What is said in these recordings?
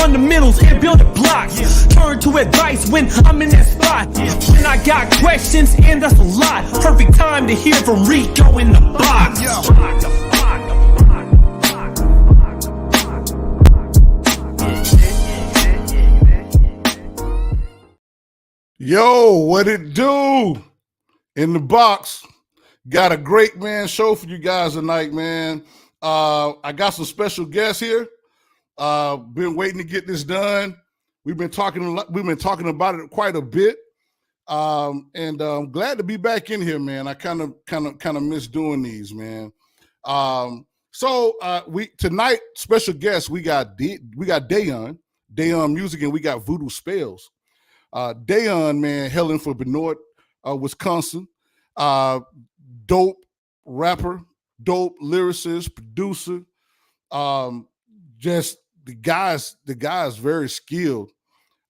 fundamentals and building blocks. Turn to advice when I'm in that spot. When I got questions, and that's a lot. Perfect time to hear from Rico in the box. Yo, what it do? In the box. Got a great show for you guys tonight, man. I got some special guests here. Been waiting to get this done. We've been talking about it quite a bit. And I'm glad to be back in here, man. I kind of miss doing these, man. So we tonight, special guests, we got Daiyon Musik, and we got Vudu Spellz. Daiyon, man, hailing from Benoit, Wisconsin. Dope rapper, dope lyricist, producer. Just the guy's very skilled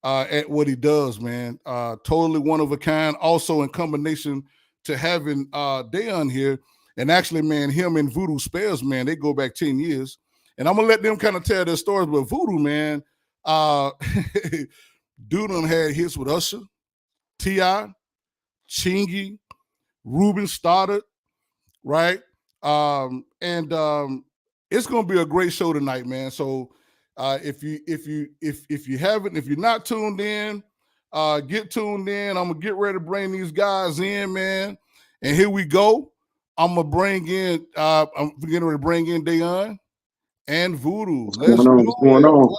at what he does, man. Totally one of a kind. Also in combination to having Daiyon here, and actually, man, him and Vudu Spellz, man, they go back 10 years. And I'm gonna let them kind of tell their stories. But Vudu, man, dude done had hits with Usher, T.I., Chingy, Ruben Stoddard, right? It's gonna be a great show tonight, man. So if you're not tuned in, get tuned in. I'm gonna get ready to bring these guys in, man. And here we go. I'm getting ready to bring in Daiyon and Vudu. What's going on?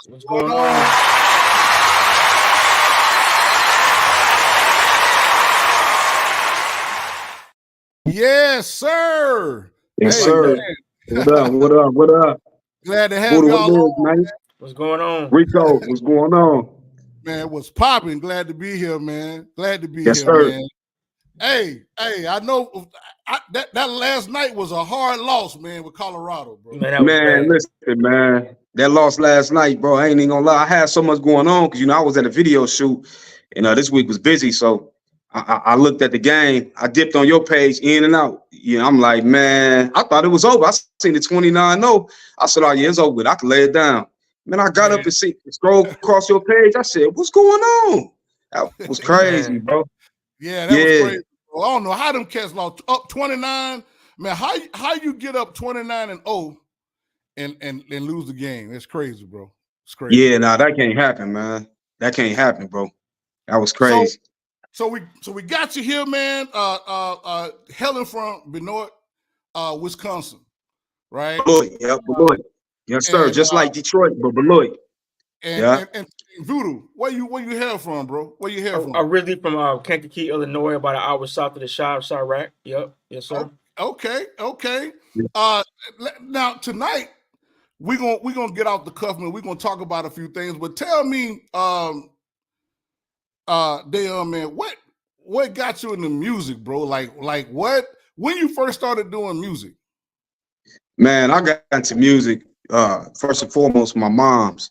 Yes, sir. Yes, sir. What up? Glad to have y'all on, man. What's going on? Rico, what's going on? Man, what's popping? Glad to be here, man. Glad to be yes, here, sir. Man. Hey, I know that last night was a hard loss, man, with Colorado, bro. Man, listen, man. That loss last night, bro, I ain't even gonna lie. I had so much going on because, I was at a video shoot, and this week was busy, so I looked at the game. I dipped on your page in and out. I'm like, man, I thought it was over. I seen the 29-0. I said, oh, yeah, it's over with. I can lay it down. Man, I got up and scrolled across your page. I said, what's going on? That was crazy, bro. Yeah, that was crazy, bro. I don't know how them cats lost up 29. Man, how you get up 29-0 and lose the game? It's crazy, bro. It's crazy. Yeah, that can't happen, man. That can't happen, bro. That was crazy. So we got you here, man. Helen from Benoit, Wisconsin, right? Beloit, yeah, Beloit. Yes, sir. And, just like Detroit, but Beloit. And Vudu, where you hail from, bro? Where you hail from? Originally from Kankakee, Illinois, about an hour south of the Shire, Iraq. Yep, yes, sir. Okay. Yeah. Now tonight we're gonna get off the cuff, man. We're gonna talk about a few things, but tell me, Daiyon, man, what got you into music, bro? Like what? When you first started doing music? Man, I got into music first and foremost. My mom's,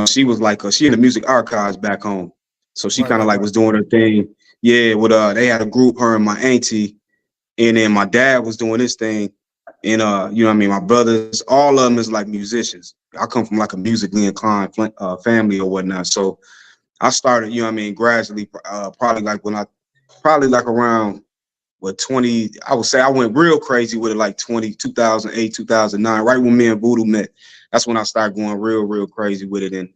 she was like she in the music archives back home, so she kind of was doing her thing. Yeah, with they had a group, her and my auntie, and then my dad was doing his thing, and my brothers, all of them is like musicians. I come from like a musically inclined family or whatnot, so I started, gradually, probably around 20, I would say I went real crazy with it like 2008, 2009, right when me and Vudu met. That's when I started going real crazy with it, and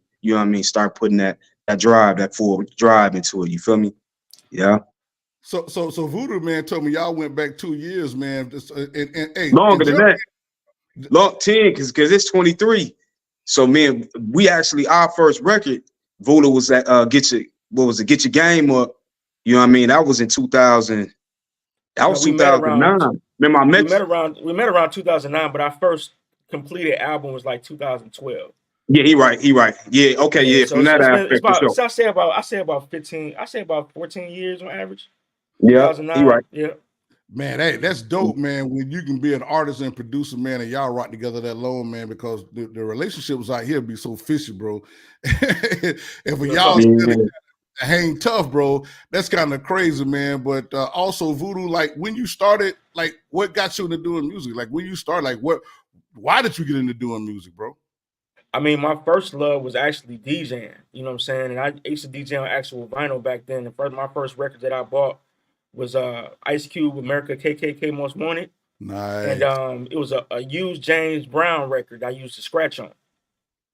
start putting that drive, that full drive into it. You feel me? Yeah. So Vudu, man, told me y'all went back 2 years, man. And longer than that. Long 10, because it's 23. So man, we actually, our first record, Vudu was at Get Your Game Up. That was in 2000. That was 2009. Remember, we met around 2009, but our first completed album was like 2012. Yeah, he right. Yeah, okay, yeah. So from that aspect, so I say about 15. I say about 14 years on average. Yeah, he right. Yeah. Man, that's dope, man. When you can be an artist and producer, man, and y'all rock together that long, man, because the relationships out here be so fishy, bro. And for y'all to hang tough, bro, that's kind of crazy, man. But also, Vudu, like when you started, like what got you into doing music? Like when you started, like why did you get into doing music, bro? I mean, my first love was actually DJing. You know what I'm saying? And I used to DJ on actual vinyl back then. My first record that I bought was Ice Cube, America KKK Most Wanted. And Nice. it was a used James Brown record I used to scratch on.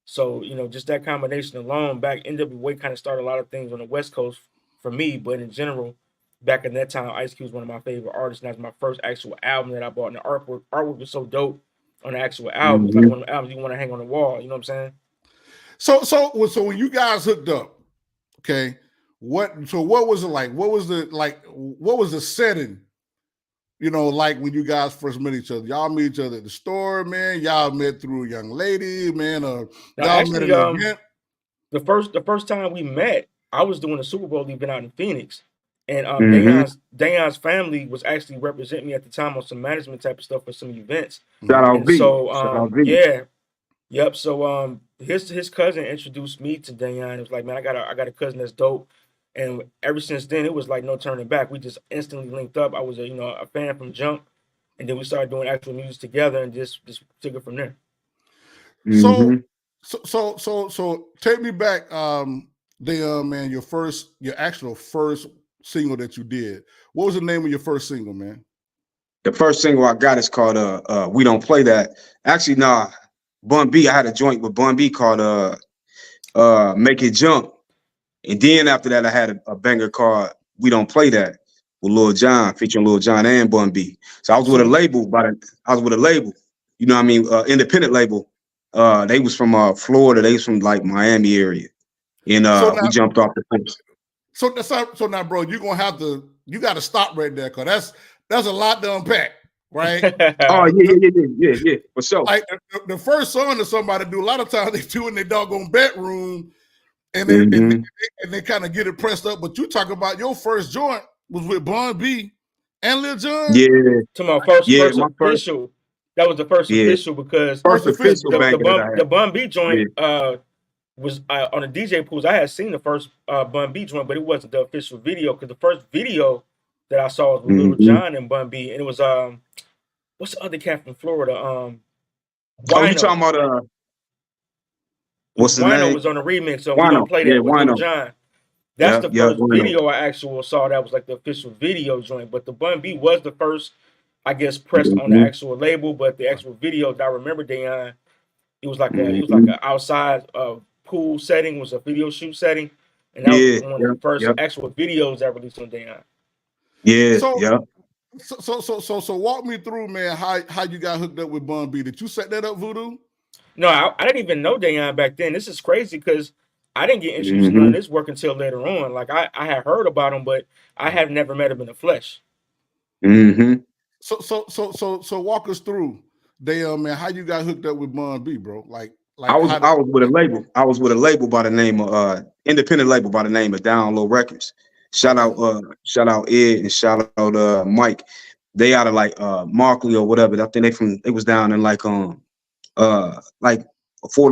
So, you know, just that combination alone, back NWA kind of started a lot of things on the West Coast for me, but in general, back in that time, Ice Cube was one of my favorite artists, and that was my first actual album that I bought. And the artwork was so dope on the actual album. It's like one of the albums you want to hang on the wall. You know what I'm saying? So when you guys hooked up, okay, what was it like? What was the setting? You know, like when you guys first met each other, y'all meet each other at the store, man. Y'all met through a young lady, man, or y'all met at an event. The first time we met, I was doing a Super Bowl event out in Phoenix, and Dayon's family was actually representing me at the time on some management type of stuff for some events. Shout out V. Yeah, yep. So his cousin introduced me to Daiyon. It was like, man, I got a cousin that's dope. And ever since then, it was like no turning back. We just instantly linked up. I was a fan from jump, and then we started doing actual music together, and just took it from there. So take me back, man. Your actual first single that you did. What was the name of your first single, man? The first single I got is called "We Don't Play That." Actually, nah, Bun B. I had a joint with Bun B called "Make It Jump." And then after that, I had a banger called "We Don't Play That" with Lil Jon, featuring Lil Jon and Bun B. So I was with a label, you know what I mean, independent label. They was from Florida, they was from like Miami area. And we jumped off the fence. So now, bro, you gotta stop right there, because that's a lot to unpack, right? Oh, yeah, for sure. Like the first song that somebody do, a lot of times they do in their doggone bedroom. And they kind of get it pressed up, but you talk about your first joint was with Bun B and Lil Jon. Yeah, to my first official. That was the first official, because the Bun B joint was on the DJ pools. I had seen the first Bun B joint, but it wasn't the official video, because the first video that I saw was with Lil Jon and Bun B, and it was what's the other cat from Florida? You talking about what's the name? Was on the remix, so we don't play that with Lil Jon. That's the first video I actually saw that was like the official video joint. But the Bun B was the first, I guess, pressed on the actual label. But the actual video that I remember, Daiyon, it was like an outside pool setting, was a video shoot setting, and that was one of the first actual videos that released on Daiyon. So walk me through, man, how you got hooked up with Bun B. Did you set that up, Vudu? No, I didn't even know Daiyon back then. This is crazy, because I didn't get introduced to this work until later on. Like I had heard about him, but I have never met him in the flesh. So walk us through, Daiyon, man, how you got hooked up with Bun B, bro? Like I was with a label. I was with a label by the name of independent label by the name of Down Low Records. Shout out Ed and shout out Mike. They out of like Markley or whatever. I think they was down in like Fort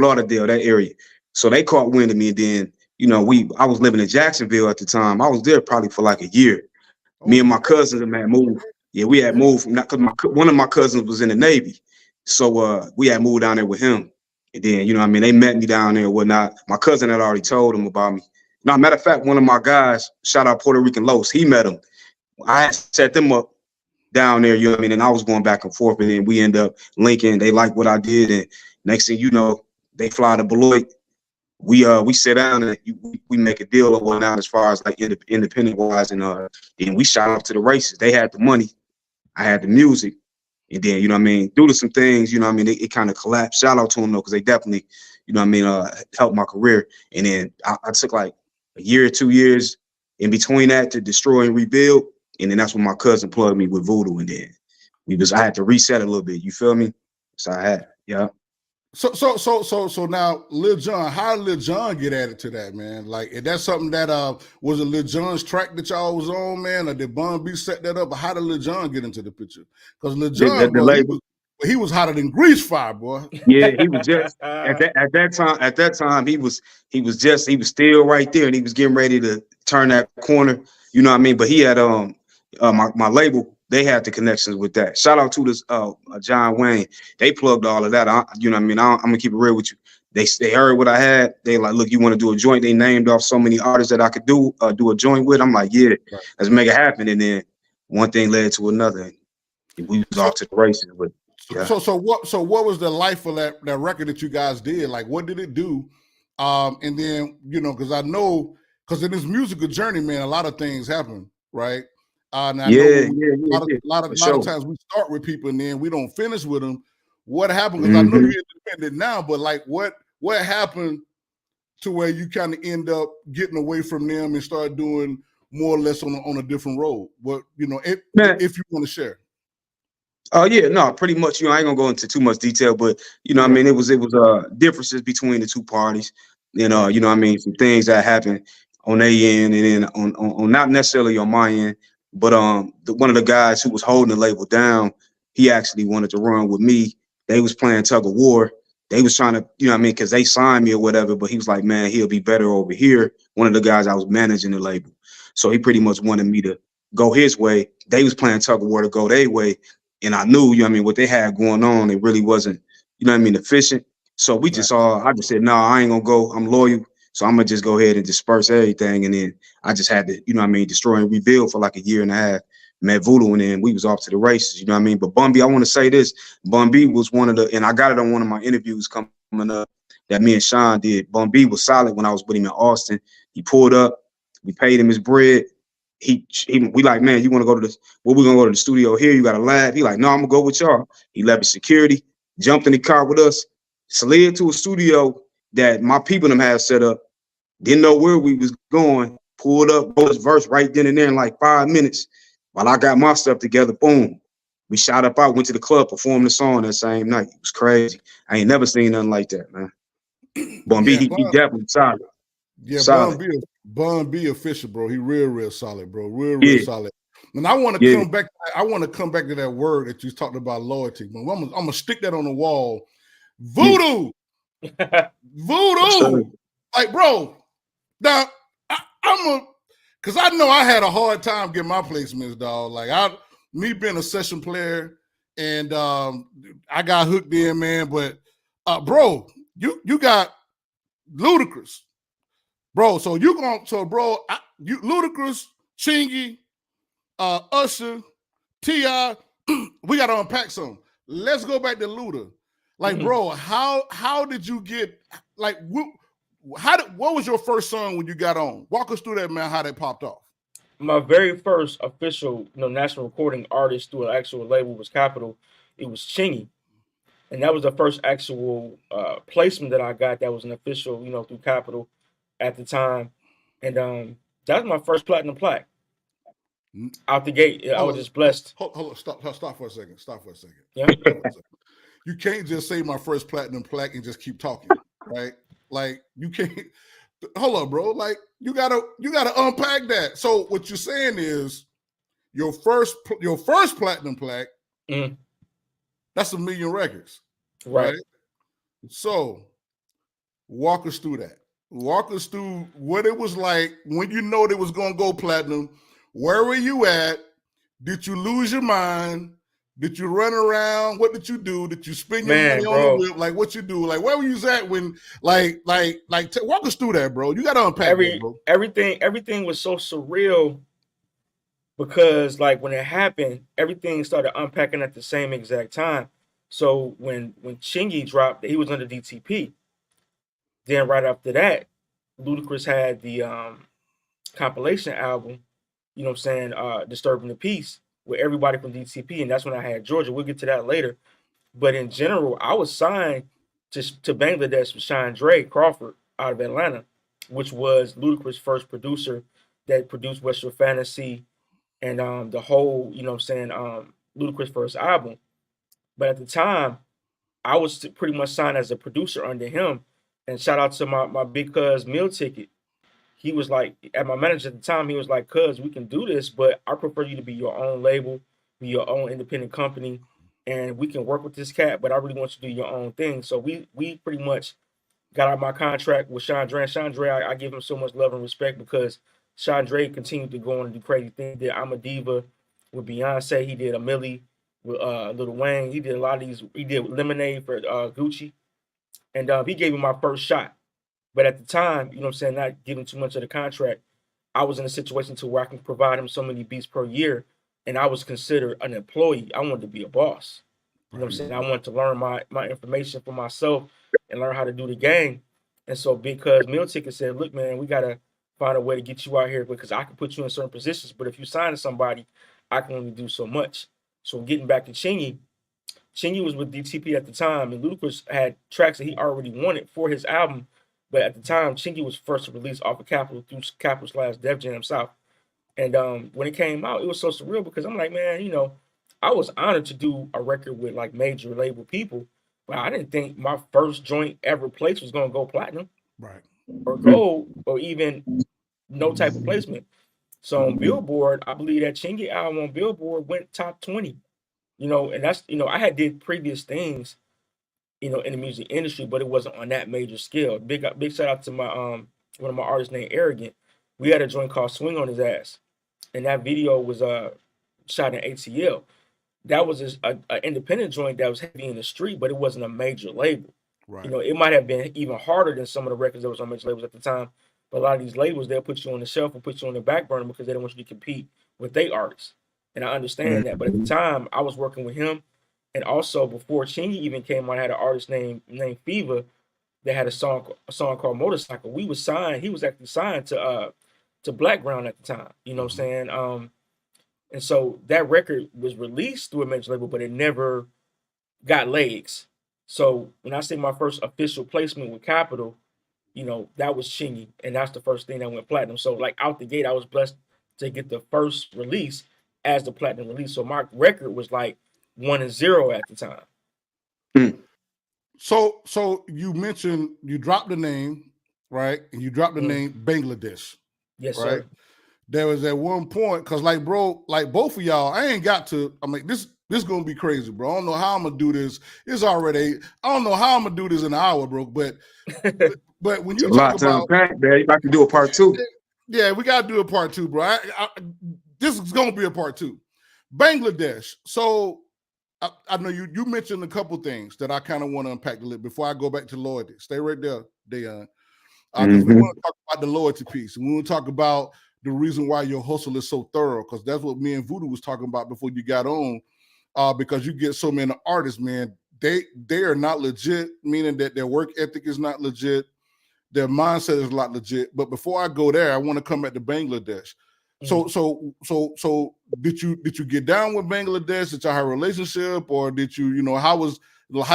Lauderdale, that area. So they caught wind of me, and then, you know, I was living in Jacksonville at the time. I was there probably for like a year. Me and my cousins had moved. Yeah, we had moved from, because one of my cousins was in the Navy. So we had moved down there with him. And then, you know what I mean, they met me down there and whatnot. My cousin had already told him about me. Now, matter of fact, one of my guys, shout out Puerto Rican Los, he met him. I had set them up down there, you know what I mean? And I was going back and forth, and then we end up linking. They liked what I did, and next thing you know, they fly to Beloit. We sit down and we make a deal or whatnot as far as like independent wise, and then we shot up to the races. They had the money, I had the music, and then, you know what I mean, due to some things, you know what I mean, it kind of collapsed. Shout out to them though, because they definitely, you know what I mean, helped my career. And then I took like a year or 2 years in between that to destroy and rebuild. And then that's when my cousin plugged me with Vudu, and then I had to reset a little bit. You feel me? So I had, yeah. So now Lil Jon, how did Lil Jon get added to that, man? Like, is that something that was it Lil Jon's track that y'all was on, man, or did Bun B set that up? Or how did Lil Jon get into the picture? Because Lil Jon, he was hotter than grease fire, boy. Yeah, he was just at that time he was still right there, and he was getting ready to turn that corner. You know what I mean? But he had my label. They had the connections with that. Shout out to this John Wayne. They plugged all of that. You know what I mean? I'm gonna keep it real with you. They heard what I had. They like, look, you want to do a joint? They named off so many artists that I could do a joint with. I'm like, yeah, let's make it happen. And then one thing led to another, and we was off to the races. But yeah. So what was the life of that record that you guys did? Like, what did it do? And then, you know, because I know, because in this musical journey, man, a lot of things happen, right? And I know a lot of times we start with people and then we don't finish with them. What happened? Because I know you're independent now, but like, what happened to where you kind of end up getting away from them and start doing more or less on a different road? What, you know, if you want to share. Oh yeah, no, pretty much. You know, I ain't gonna go into too much detail, but you know, I mean, it was differences between the two parties. You know, I mean, some things that happened on their end, and then on not necessarily on my end, but one of the guys who was holding the label down, he actually wanted to run with me. They was playing tug of war. They was trying to, you know what I mean, because they signed me or whatever, but he was like, man, he'll be better over here. One of the guys I was managing the label. So he pretty much wanted me to go his way. They was playing tug of war to go their way. And I knew, you know what I mean, what they had going on, it really wasn't, you know what I mean, efficient. So we just I just said, no, I ain't gonna go. I'm loyal. So I'm gonna just go ahead and disperse everything. And then I just had to, you know what I mean, destroy and rebuild for like a year and a half. Met Vudu, and then we was off to the races, you know what I mean? But Bun B, I want to say this, Bun B was one of the, and I got it on one of my interviews coming up that me and Sean did. Bun B was solid when I was with him in Austin. He pulled up, we paid him his bread. We like, man, you want to go to the, well, we're gonna go to the studio here, you got a lab. He like, no, I'm gonna go with y'all. He left his security, jumped in the car with us, slid to a studio that my people them had set up, didn't know where we was going, pulled up, wrote his verse right then and there in like 5 minutes. While I got my stuff together, boom, we shot up out, went to the club, performed the song that same night. It was crazy. I ain't never seen nothing like that, man. Bun B, he definitely solid. Yeah, solid. Bun B official, bro. He real solid, bro. Real solid. And I want to come back. I want to come back to that word that you talked about, loyalty. But I'm gonna stick that on the wall. Vudu, Vudu. Like, bro, now because I know I had a hard time getting my placements, dog. Like me being a session player, and I got hooked in, man. But bro, you got Ludacris, bro. So Ludacris, Chingy, Usher, T.I. We got to unpack some. Let's go back to Luda. Like, bro, how did you get, like, what was your first song when you got on? Walk us through that, man, how that popped off. My very first official, national recording artist through an actual label was Capitol. It was Chingy. And that was the first actual placement that I got that was an official, through Capitol at the time. And that was my first platinum plaque. Out the gate. I was just blessed. Hold on, stop for a second. Yeah. You can't just say my first platinum plaque and just keep talking, right? Like, you can't. Hold on, bro. Like, you gotta unpack that. So what you're saying is your first platinum plaque, that's 1 million records, right? So walk us through that. Walk us through what it was like when you know it was gonna go platinum. Where were you at? Did you lose your mind? Did you run around? What did you do? Did you spend your money on the whip? Like, what you do? Like, where were you at when, walk us through that, bro. You got to unpack that, bro. Everything was so surreal because, like, when it happened, everything started unpacking at the same exact time. So when Chingy dropped, he was under DTP. Then right after that, Ludacris had the compilation album, Disturbing the Peace, with everybody from DTP, and that's when I had Georgia. We'll get to that later. But in general, I was signed to Bangladesh with Chandra Crawford out of Atlanta, which was Ludacris' first producer that produced West Shore Fantasy and the whole, Ludacris' first album. But at the time, I was pretty much signed as a producer under him. And shout out to my big cuz Meal Ticket. He was like, at my manager at the time, he was like, cuz, we can do this, but I prefer you to be your own label, be your own independent company, and we can work with this cat, but I really want you to do your own thing. So we pretty much got out my contract with Chandra. And Chandra, I give him so much love and respect because Chandra continued to go on and do crazy things. He did I'm a Diva with Beyonce. He did a Millie with Lil Wayne. He did a lot of these. He did Lemonade for Gucci. And he gave me my first shot. But at the time, you know what I'm saying, not giving too much of the contract, I was in a situation to where I can provide him so many beats per year, and I was considered an employee. I wanted to be a boss. You know what I'm saying? I wanted to learn my information for myself and learn how to do the game. And so because Meal Ticket said, look, man, we gotta find a way to get you out here because I can put you in certain positions, but if you sign to somebody, I can only do so much. So getting back to Chingy, Chingy was with DTP at the time, and Ludacris had tracks that he already wanted for his album. But at the time, Chingy was first to release off of Capital through Capital / Def Jam South. And when it came out, it was so surreal because I'm like, man, you know, I was honored to do a record with like major label people, but I didn't think my first joint ever placed was gonna go platinum, right, or gold, or even no type of placement. So on Billboard, I believe that Chingy album on Billboard went top 20. You know, and that's, you know, I had did previous things, you know, in the music industry, but it wasn't on that major scale. Big shout out to my one of my artists named Arrogant. We had a joint called Swing on His Ass, and that video was shot in ATL. That was an independent joint that was heavy in the street, but it wasn't a major label. right. You know, it might have been even harder than some of the records that was on major labels at the time. But a lot of these labels, they'll put you on the shelf or put you on the back burner because they don't want you to compete with their artists. And I understand that. But at the time, I was working with him. And also before Chingy even came on, I had an artist named Fever that had a song called Motorcycle. We was signed, he was actually signed to Blackground at the time. You know what I'm saying? And so that record was released through a major label, but it never got legs. So when I say my first official placement with Capitol, you know, that was Chingy, and that's the first thing that went platinum. So like out the gate, I was blessed to get the first release as the platinum release. So my record was like 1-0 at the time. So you mentioned you dropped the name, right? And you dropped the name Bangladesh. Yes, right? sir. There was at one point, because like, bro, like both of y'all, I ain't got to, I'm like, this gonna be crazy, bro. I don't know how I'm gonna do this. It's already, I don't know how I'm gonna do this in an hour, bro. But when you talk about man, you got to do a part 2. Yeah, we gotta do a part 2, bro. This is gonna be a part 2. Bangladesh. So I know you mentioned a couple things that I kind of want to unpack a little before I go back to loyalty. Stay right there, Daiyon. Because we want to talk about the loyalty piece. And we want to talk about the reason why your hustle is so thorough, because that's what me and Vudu was talking about before you got on. Because you get so many artists, man, they are not legit, meaning that their work ethic is not legit, their mindset is not legit. But before I go there, I want to come back to Bangladesh. So did you get down with Bangladesh? Did y'all have a relationship, or did you how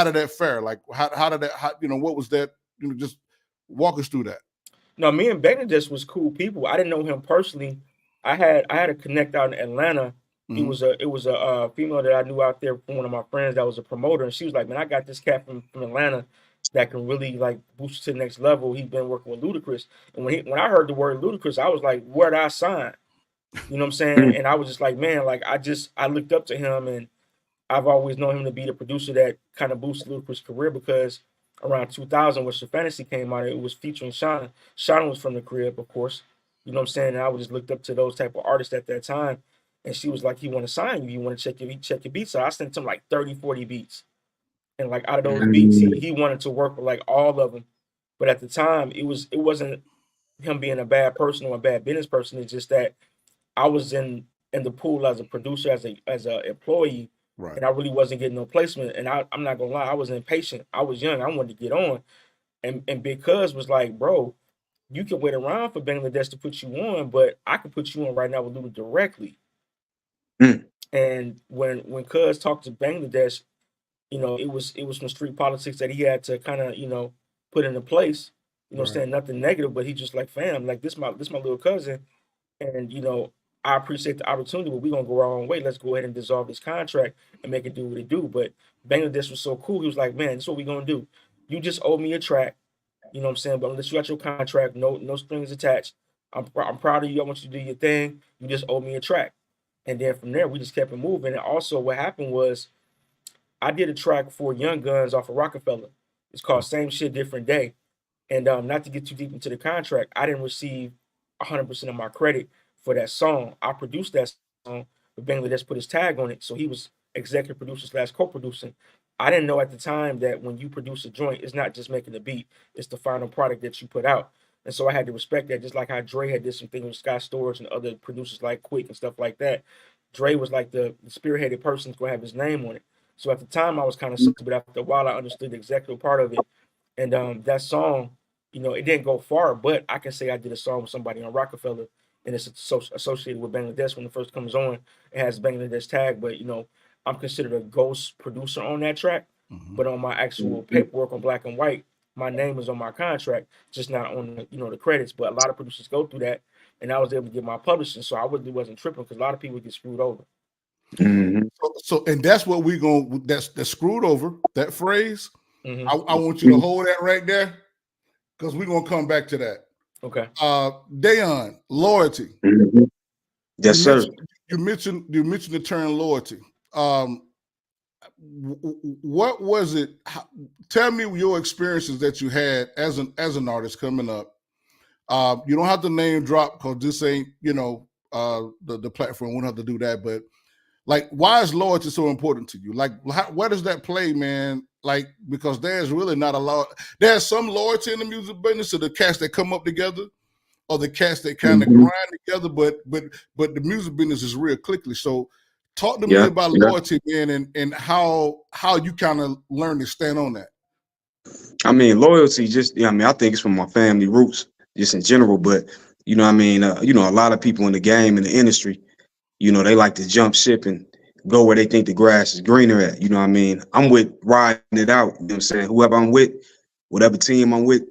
did that fare? Like how did that what was that? Just walk us through that. No, me and Bangladesh was cool people. I didn't know him personally. I had a connect out in Atlanta. It was a female that I knew out there from one of my friends that was a promoter, and she was like, "Man, I got this cat from Atlanta that can really like boost to the next level. He's been working with Ludacris." And when I heard the word Ludacris, I was like, "Where'd I sign?" You know what I'm saying? And I was just like, man, like I looked up to him, and I've always known him to be the producer that kind of boosted Ludacris' career, because around 2000 when Sir Fantasy came out, it was featuring Shauna. Shauna was from the crib, of course. You know what I'm saying? And I was just looked up to those type of artists at that time. And she was like, he want to sign you. You want to check your beats. So I sent him like 30, 40 beats. And like out of those beats, he wanted to work with like all of them. But at the time, it wasn't him being a bad person or a bad business person. It's just that I was in the pool as a producer, as a employee, right, and I really wasn't getting no placement. And I'm not gonna lie, I was impatient. I was young. I wanted to get on, and because was like, bro, you can wait around for Bangladesh to put you on, but I can put you on right now with Luda directly. And when Cuz talked to Bangladesh, you know, it was some street politics that he had to kind of put into place. You know, saying nothing negative, but he just like, fam, like this my little cousin, and I appreciate the opportunity, but we're gonna go our own way. Let's go ahead and dissolve this contract and make it do what it do. But Bangladesh was so cool. He was like, man, this is what we're gonna do. You just owe me a track. You know what I'm saying? But unless you got your contract, no strings attached. I'm proud of you. I want you to do your thing. You just owe me a track. And then from there, we just kept it moving. And also what happened was I did a track for Young Guns off of Rockefeller. It's called Same Shit, Different Day. And not to get too deep into the contract, I didn't receive 100% of my credit for that song. I produced that song, but Bangladesh put his tag on it. So he was executive producer / co-producing. I didn't know at the time that when you produce a joint, it's not just making the beat, it's the final product that you put out. And so I had to respect that, just like how Dre had did some things with Scott Storch and other producers like Quick and stuff like that. Dre was like the spearheaded person who's gonna have his name on it. So at the time I was kind of salty, but after a while I understood the executive part of it. And that song, you know, it didn't go far, but I can say I did a song with somebody on Rockefeller, and it's associated with Bangladesh. When it first comes on, it has Bangladesh tag, but you know, I'm considered a ghost producer on that track. But on my actual paperwork on Black and White, my name is on my contract, just not on the, you know, the credits. But a lot of producers go through that, and I was able to get my publishing, so I really wasn't tripping because a lot of people get screwed over. So and that's what we're gonna that's screwed over, that phrase. I want you to hold that right there, because we're gonna come back to that. Okay. Daiyon, loyalty. Yes, sir. You mentioned the term loyalty. What was it? Tell me your experiences that you had as an artist coming up. You don't have to name drop because this ain't, you know, the platform. We don't have to do that. But like, why is loyalty so important to you? Like, where does that play, man? Like, because there's really not a lot. There's some loyalty in the music business to the cats that come up together, or the cats that kind of grind together. But the music business is real quickly. So talk to me about loyalty, man, and how you kind of learn to stand on that. I mean, loyalty, just, I mean, I think it's from my family roots, just in general. But, you know, I mean, you know, a lot of people in the game, in the industry, you know, they like to jump ship and go where they think the grass is greener at. You know what I mean? I'm with riding it out. You know what I'm saying? Whoever I'm with, whatever team I'm with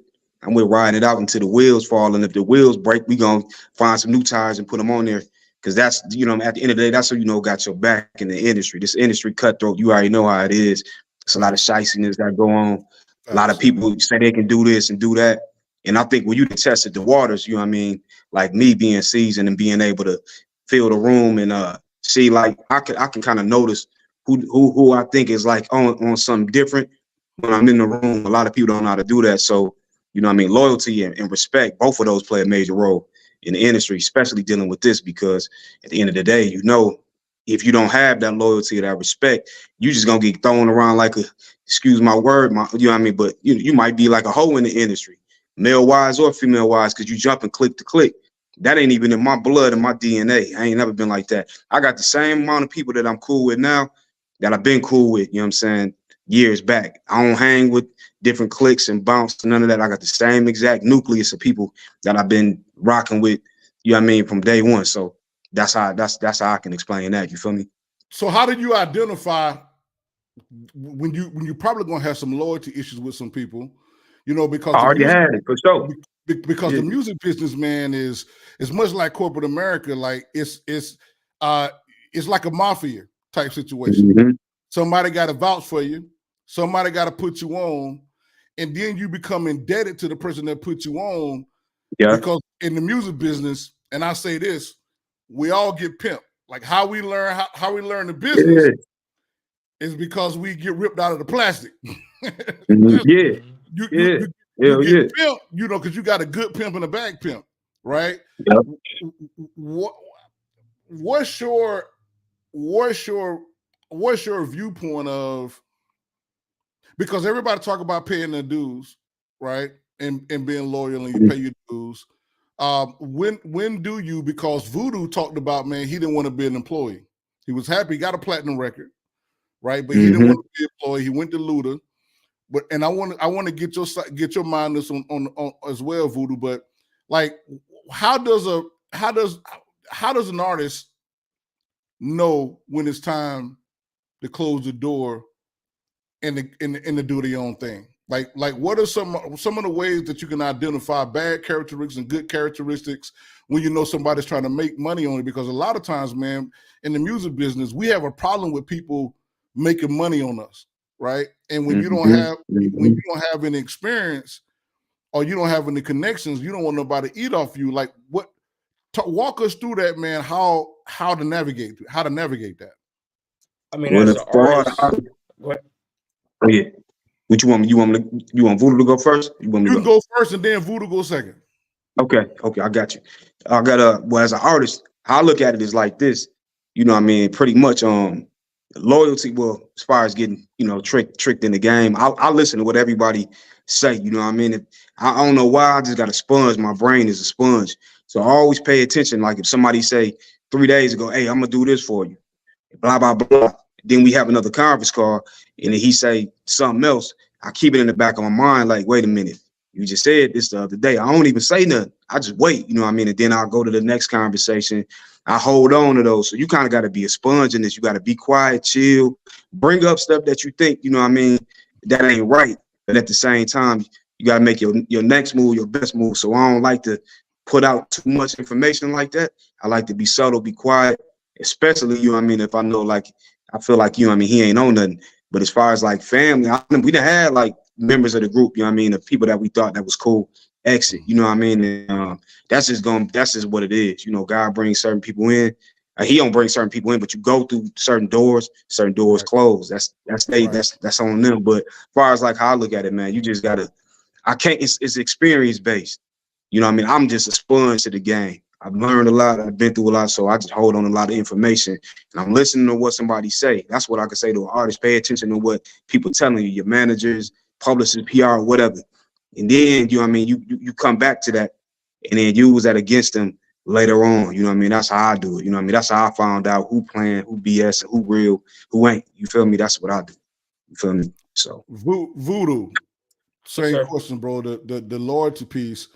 riding it out until the wheels fall. And if the wheels break, we going to find some new tires and put them on there. Because that's, you know, at the end of the day, that's who, you know, got your back in the industry. This industry cutthroat, you already know how it is. It's a lot of shiciness that go on. A lot of people say they can do this and do that. And I think when you tested the waters, you know what I mean, like me being seasoned and being able to feel the room and see, like, I can kind of notice who I think is like on something different when I'm in the room. A lot of people don't know how to do that. So, you know what I mean, loyalty and respect, both of those play a major role in the industry, especially dealing with this, because at the end of the day, you know, if you don't have that loyalty or that respect, you just gonna get thrown around like a, excuse my word, you know what I mean, but you might be like a hoe in the industry, male wise or female wise, because you jumping click to click. That ain't even in my blood and my DNA. I ain't never been like that. I got the same amount of people that I'm cool with now that I've been cool with, you know what I'm saying, years back. I don't hang with different cliques and bounce, none of that. I got the same exact nucleus of people that I've been rocking with, you know what I mean, from day one. So that's how I can explain that. You feel me? So how did you identify when you probably gonna have some loyalty issues with some people, you know, because I already had it for sure. Because the music business, man, is much like corporate America. Like it's like a mafia type situation. Somebody got to vouch for you. Somebody got to put you on, and then you become indebted to the person that put you on. Yeah. Because in the music business, and I say this, we all get pimped. Like how we learn the business is because we get ripped out of the plastic. You get pimp, you know, because you got a good pimp and a bad pimp, right? Yep. What's your viewpoint of, because everybody talk about paying their dues, right? And being loyal and you pay your dues. When do you, because Vudu talked about, man, he didn't want to be an employee. He was happy, he got a platinum record, right? But he didn't want to be an employee. He went to Luda. But and I want to get your mind this on as well, Vudu. But like, how does an artist know when it's time to close the door and to do their own thing? Like what are some of the ways that you can identify bad characteristics and good characteristics when you know somebody's trying to make money on it? Because a lot of times, man, in the music business, we have a problem with people making money on us. Right. And when you don't have any experience or you don't have any connections, you don't want nobody to eat off you. Like walk us through that, man, how to navigate that. I mean, as an artist, go ahead. Oh, yeah. What you want me? You want Vudu to go first? You can go first and then Vudu go second. Okay, I got you. I got well, as an artist, how I look at it is like this. You know what I mean? Pretty much loyalty. Well, as far as getting, tricked in the game, I listen to what everybody say. You know what I mean? If, I don't know why, I just got a sponge. My brain is a sponge, so I always pay attention. Like if somebody say 3 days ago, "Hey, I'm gonna do this for you," blah blah blah. Then we have another conference call, and then he say something else. I keep it in the back of my mind, like, wait a minute, you just said this the other day. I don't even say nothing. I just wait, you know what I mean? And then I'll go to the next conversation. I hold on to those. So you kind of got to be a sponge in this. You got to be quiet, chill, bring up stuff that you think, you know what I mean, that ain't right. But at the same time, you got to make your next move your best move. So I don't like to put out too much information like that. I like to be subtle, be quiet, especially, you know what I mean, if I know, like, I feel like, you know what I mean, he ain't on nothing. But as far as like family, we done had like members of the group, you know what I mean, the people that we thought that was cool exit, you know what I mean? And that's just what it is. You know, God brings certain people in. He don't bring certain people in, but you go through certain doors right. Close. That's on them. But as far as like how I look at it, man, you just gotta, it's experience based. You know what I mean? I'm just a sponge to the game. I've learned a lot. I've been through a lot. So I just hold on a lot of information and I'm listening to what somebody say. That's what I can say to an artist. Pay attention to what people telling you, your managers, publishers, PR, whatever. And then, you know what I mean? You come back to that and then use that against them later on. You know what I mean? That's how I do it. You know what I mean? That's how I found out who playing, who BS, who real, who ain't. You feel me? That's what I do. You feel me? So Vudu, same question, bro. The loyalty piece,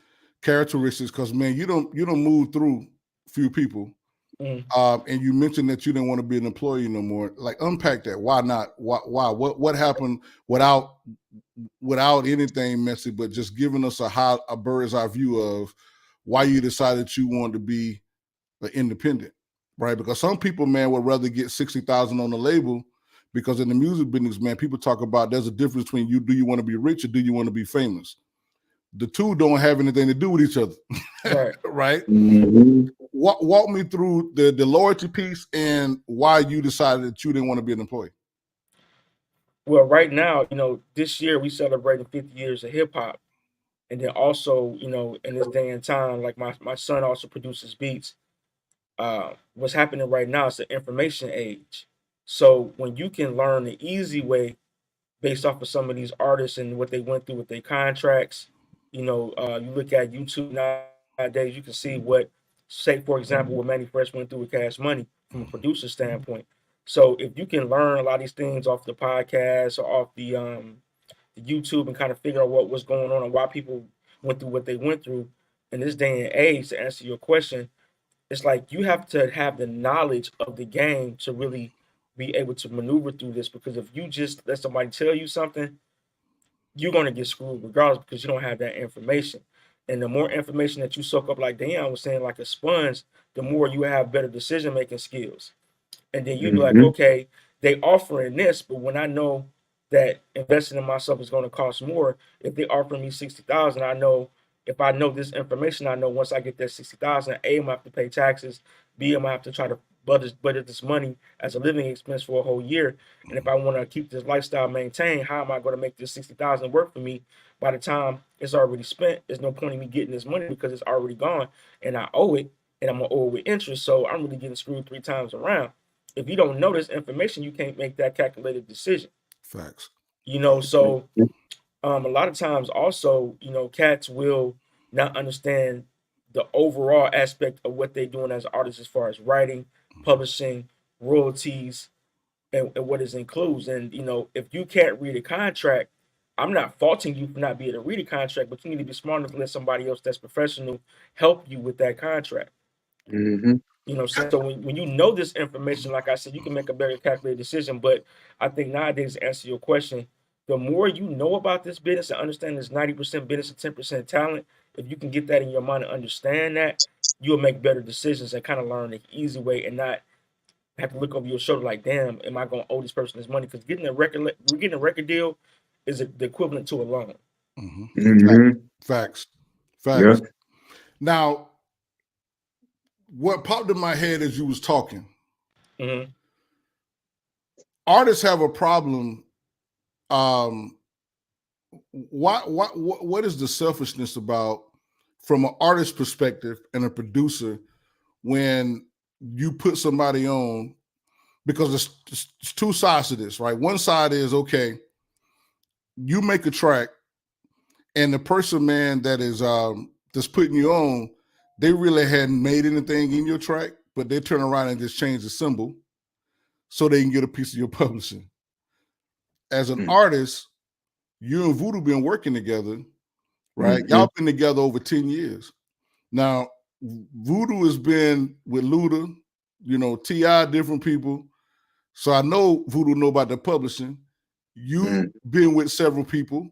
characteristics, because man, you don't move through few people. And you mentioned that you didn't want to be an employee no more. Like, unpack that. Why not? Why? What happened without anything messy, but just giving us a bird's eye view of why you decided you wanted to be an independent, right? Because some people, man, would rather get 60,000 on the label, because in the music business, man, people talk about there's a difference between do you want to be rich or do you want to be famous? The two don't have anything to do with each other, right? Right? Mm-hmm. Walk me through the loyalty piece and why you decided that you didn't want to be an employee. Well, right now, this year we celebrated 50 years of hip hop. And then also, in this day and time, like my son also produces beats. What's happening right now is the information age. So when you can learn the easy way based off of some of these artists and what they went through with their contracts, you look at YouTube nowadays, you can see what, say, for example, what Manny Fresh went through with Cash Money from a producer standpoint. So if you can learn a lot of these things off the podcast or off the YouTube and kind of figure out what's going on and why people went through what they went through in this day and age, to answer your question, it's like you have to have the knowledge of the game to really be able to maneuver through this, because if you just let somebody tell you something, you're going to get screwed regardless, because you don't have that information. And the more information that you soak up, like Daiyon was saying, like a sponge, the more you have better decision making skills. And then you'd be like, okay, they offering this, but when I know that investing in myself is going to cost more, if they offering me 60,000, I know, if I know this information, I know once I get that 60,000, A, I'm gonna have to pay taxes, B, I'm gonna have to try to budget this money as a living expense for a whole year. And if I want to keep this lifestyle maintained, how am I going to make this 60,000 work for me? By the time it's already spent, there's no point in me getting this money because it's already gone, and I owe it, and I'm gonna owe it with interest. So I'm really getting screwed 3 times around. If you don't know this information, you can't make that calculated decision. Facts. So a lot of times also, cats will not understand the overall aspect of what they're doing as artists, as far as writing, publishing, royalties, and what it includes. And, if you can't read a contract, I'm not faulting you for not being able to read a contract, but you need to be smart enough to let somebody else that's professional help you with that contract. Mm-hmm. So when you know this information, like I said, you can make a better calculated decision. But I think nowadays, to answer your question, the more you know about this business and understand this 90% business and 10% talent, if you can get that in your mind and understand that, you'll make better decisions and kind of learn the easy way and not have to look over your shoulder like, damn, am I going to owe this person this money? Because getting a record deal is the equivalent to a loan. Mm-hmm. Mm-hmm. Facts. Yeah. Now, what popped in my head as you was talking, artists have a problem. What is the selfishness about, from an artist perspective and a producer, when you put somebody on because it's two sides to this, right? One side is, okay, you make a track and the person, man, that is that's putting you on, they really hadn't made anything in your track, but they turn around and just change the symbol so they can get a piece of your publishing. As an artist, you and Vudu been working together, right? Y'all been together over 10 years. Now, Vudu has been with Luda, you know, T.I., different people. So I know Vudu know about the publishing. You've been with several people,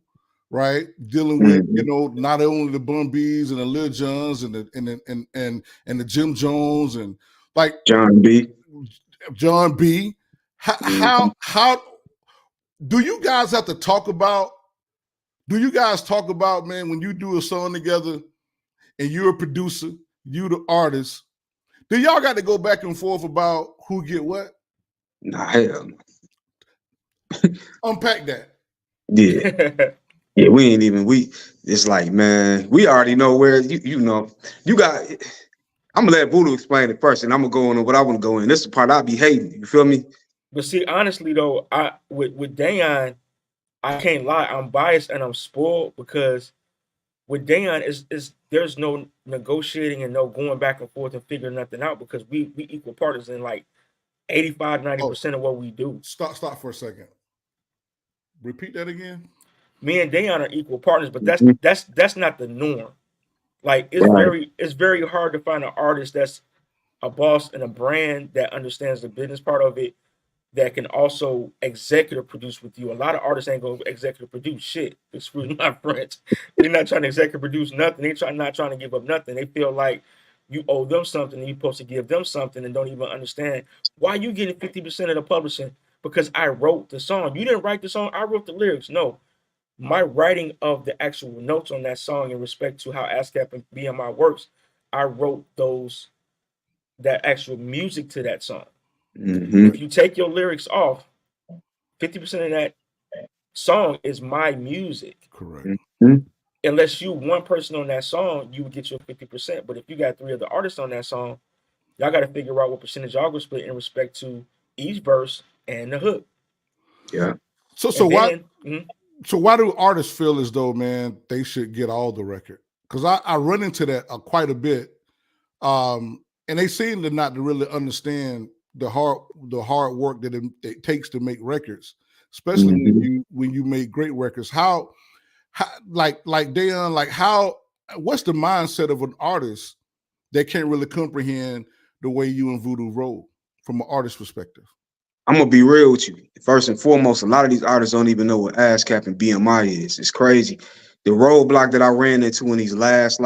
right? Dealing with, you know, not only the Bun B's and the Lil Johns and the Jim Jones and like John B. How do you guys have to talk about? Do you guys talk about, man, when you do a song together and you're a producer, you the artist, do y'all got to go back and forth about who get what? Nah, hell no. Unpack that. Yeah. Yeah, it's like, man, we already know where you know, you got. I'm gonna let Vudu explain it first, and I'm gonna go into what I want to go in. This is the part I be hating. You feel me? But see, honestly though, with Daiyon, I can't lie, I'm biased and I'm spoiled because with Daiyon is there's no negotiating and no going back and forth and figuring nothing out because we equal partners in like 85-90% of what we do. Stop for a second. Repeat that again. Me and Daiyon are equal partners, but that's not the norm. Like it's very hard to find an artist that's a boss and a brand that understands the business part of it that can also executive produce with you. A lot of artists ain't gonna executive produce shit. Excuse my French. They're not trying to executive produce nothing. Not trying to give up nothing. They feel like you owe them something and you're supposed to give them something and don't even understand why you getting 50% of the publishing because I wrote the song. You didn't write the song, I wrote the lyrics. No. My writing of the actual notes on that song in respect to how ASCAP and BMI works, I wrote that actual music to that song. If you take your lyrics off, 50% of that song is my music. Correct. Unless you one person on that song, you would get your 50%. But if you got 3 other artists on that song, y'all got to figure out what percentage y'all gonna split in respect to each verse and the hook. Yeah. So why do artists feel as though, man, they should get all the record? Because I run into that quite a bit, and they seem to not to really understand the hard work that it takes to make records, especially when you make great records. How like Daiyon, like what's the mindset of an artist that can't really comprehend the way you and Vudu roll from an artist perspective? I'm gonna be real with you. First and foremost, a lot of these artists don't even know what ASCAP and BMI is. It's crazy. The roadblock that I ran into in these last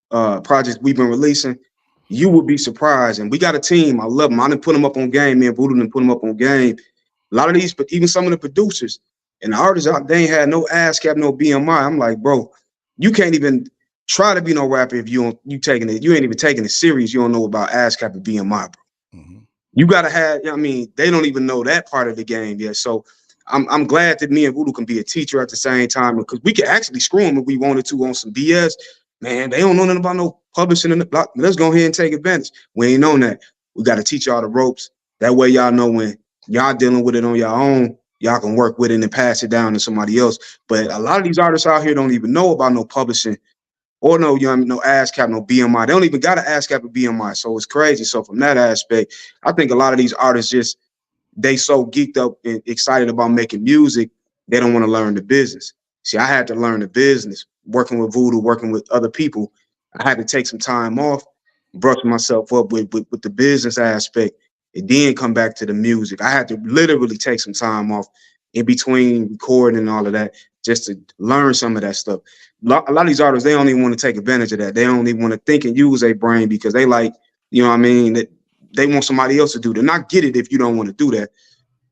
projects we've been releasing, you would be surprised. And we got a team. I love them. I didn't put them up on game. Me and Vudu didn't put them up on game. A lot of these, but even some of the producers and the artists out, they ain't had no ASCAP, no BMI. I'm like, bro, you can't even try to be no rapper if you ain't even taking it serious. You don't know about ASCAP and BMI, bro. You gotta have, I mean, they don't even know that part of the game yet. So I'm glad that me and Vudu can be a teacher at the same time because we can actually screw them if we wanted to on some BS. Man, they don't know nothing about no publishing in the block. Let's go ahead and take advantage. We ain't on that. We got to teach y'all the ropes. That way y'all know when y'all dealing with it on your own, y'all can work with it and pass it down to somebody else. But a lot of these artists out here don't even know about no publishing or no ASCAP, no BMI. They don't even got an ASCAP or BMI. So it's crazy. So from that aspect, I think a lot of these artists they so geeked up and excited about making music, they don't want to learn the business. See, I had to learn the business, working with Vudu, working with other people. I had to take some time off, brush myself up with the business aspect, and then come back to the music. I had to literally take some time off in between recording and all of that just to learn some of that stuff. A lot of these artists, they don't even want to take advantage of that. They don't even want to think and use their brain because they like, you know what I mean, that they want somebody else to do that. Not get it if you don't want to do that,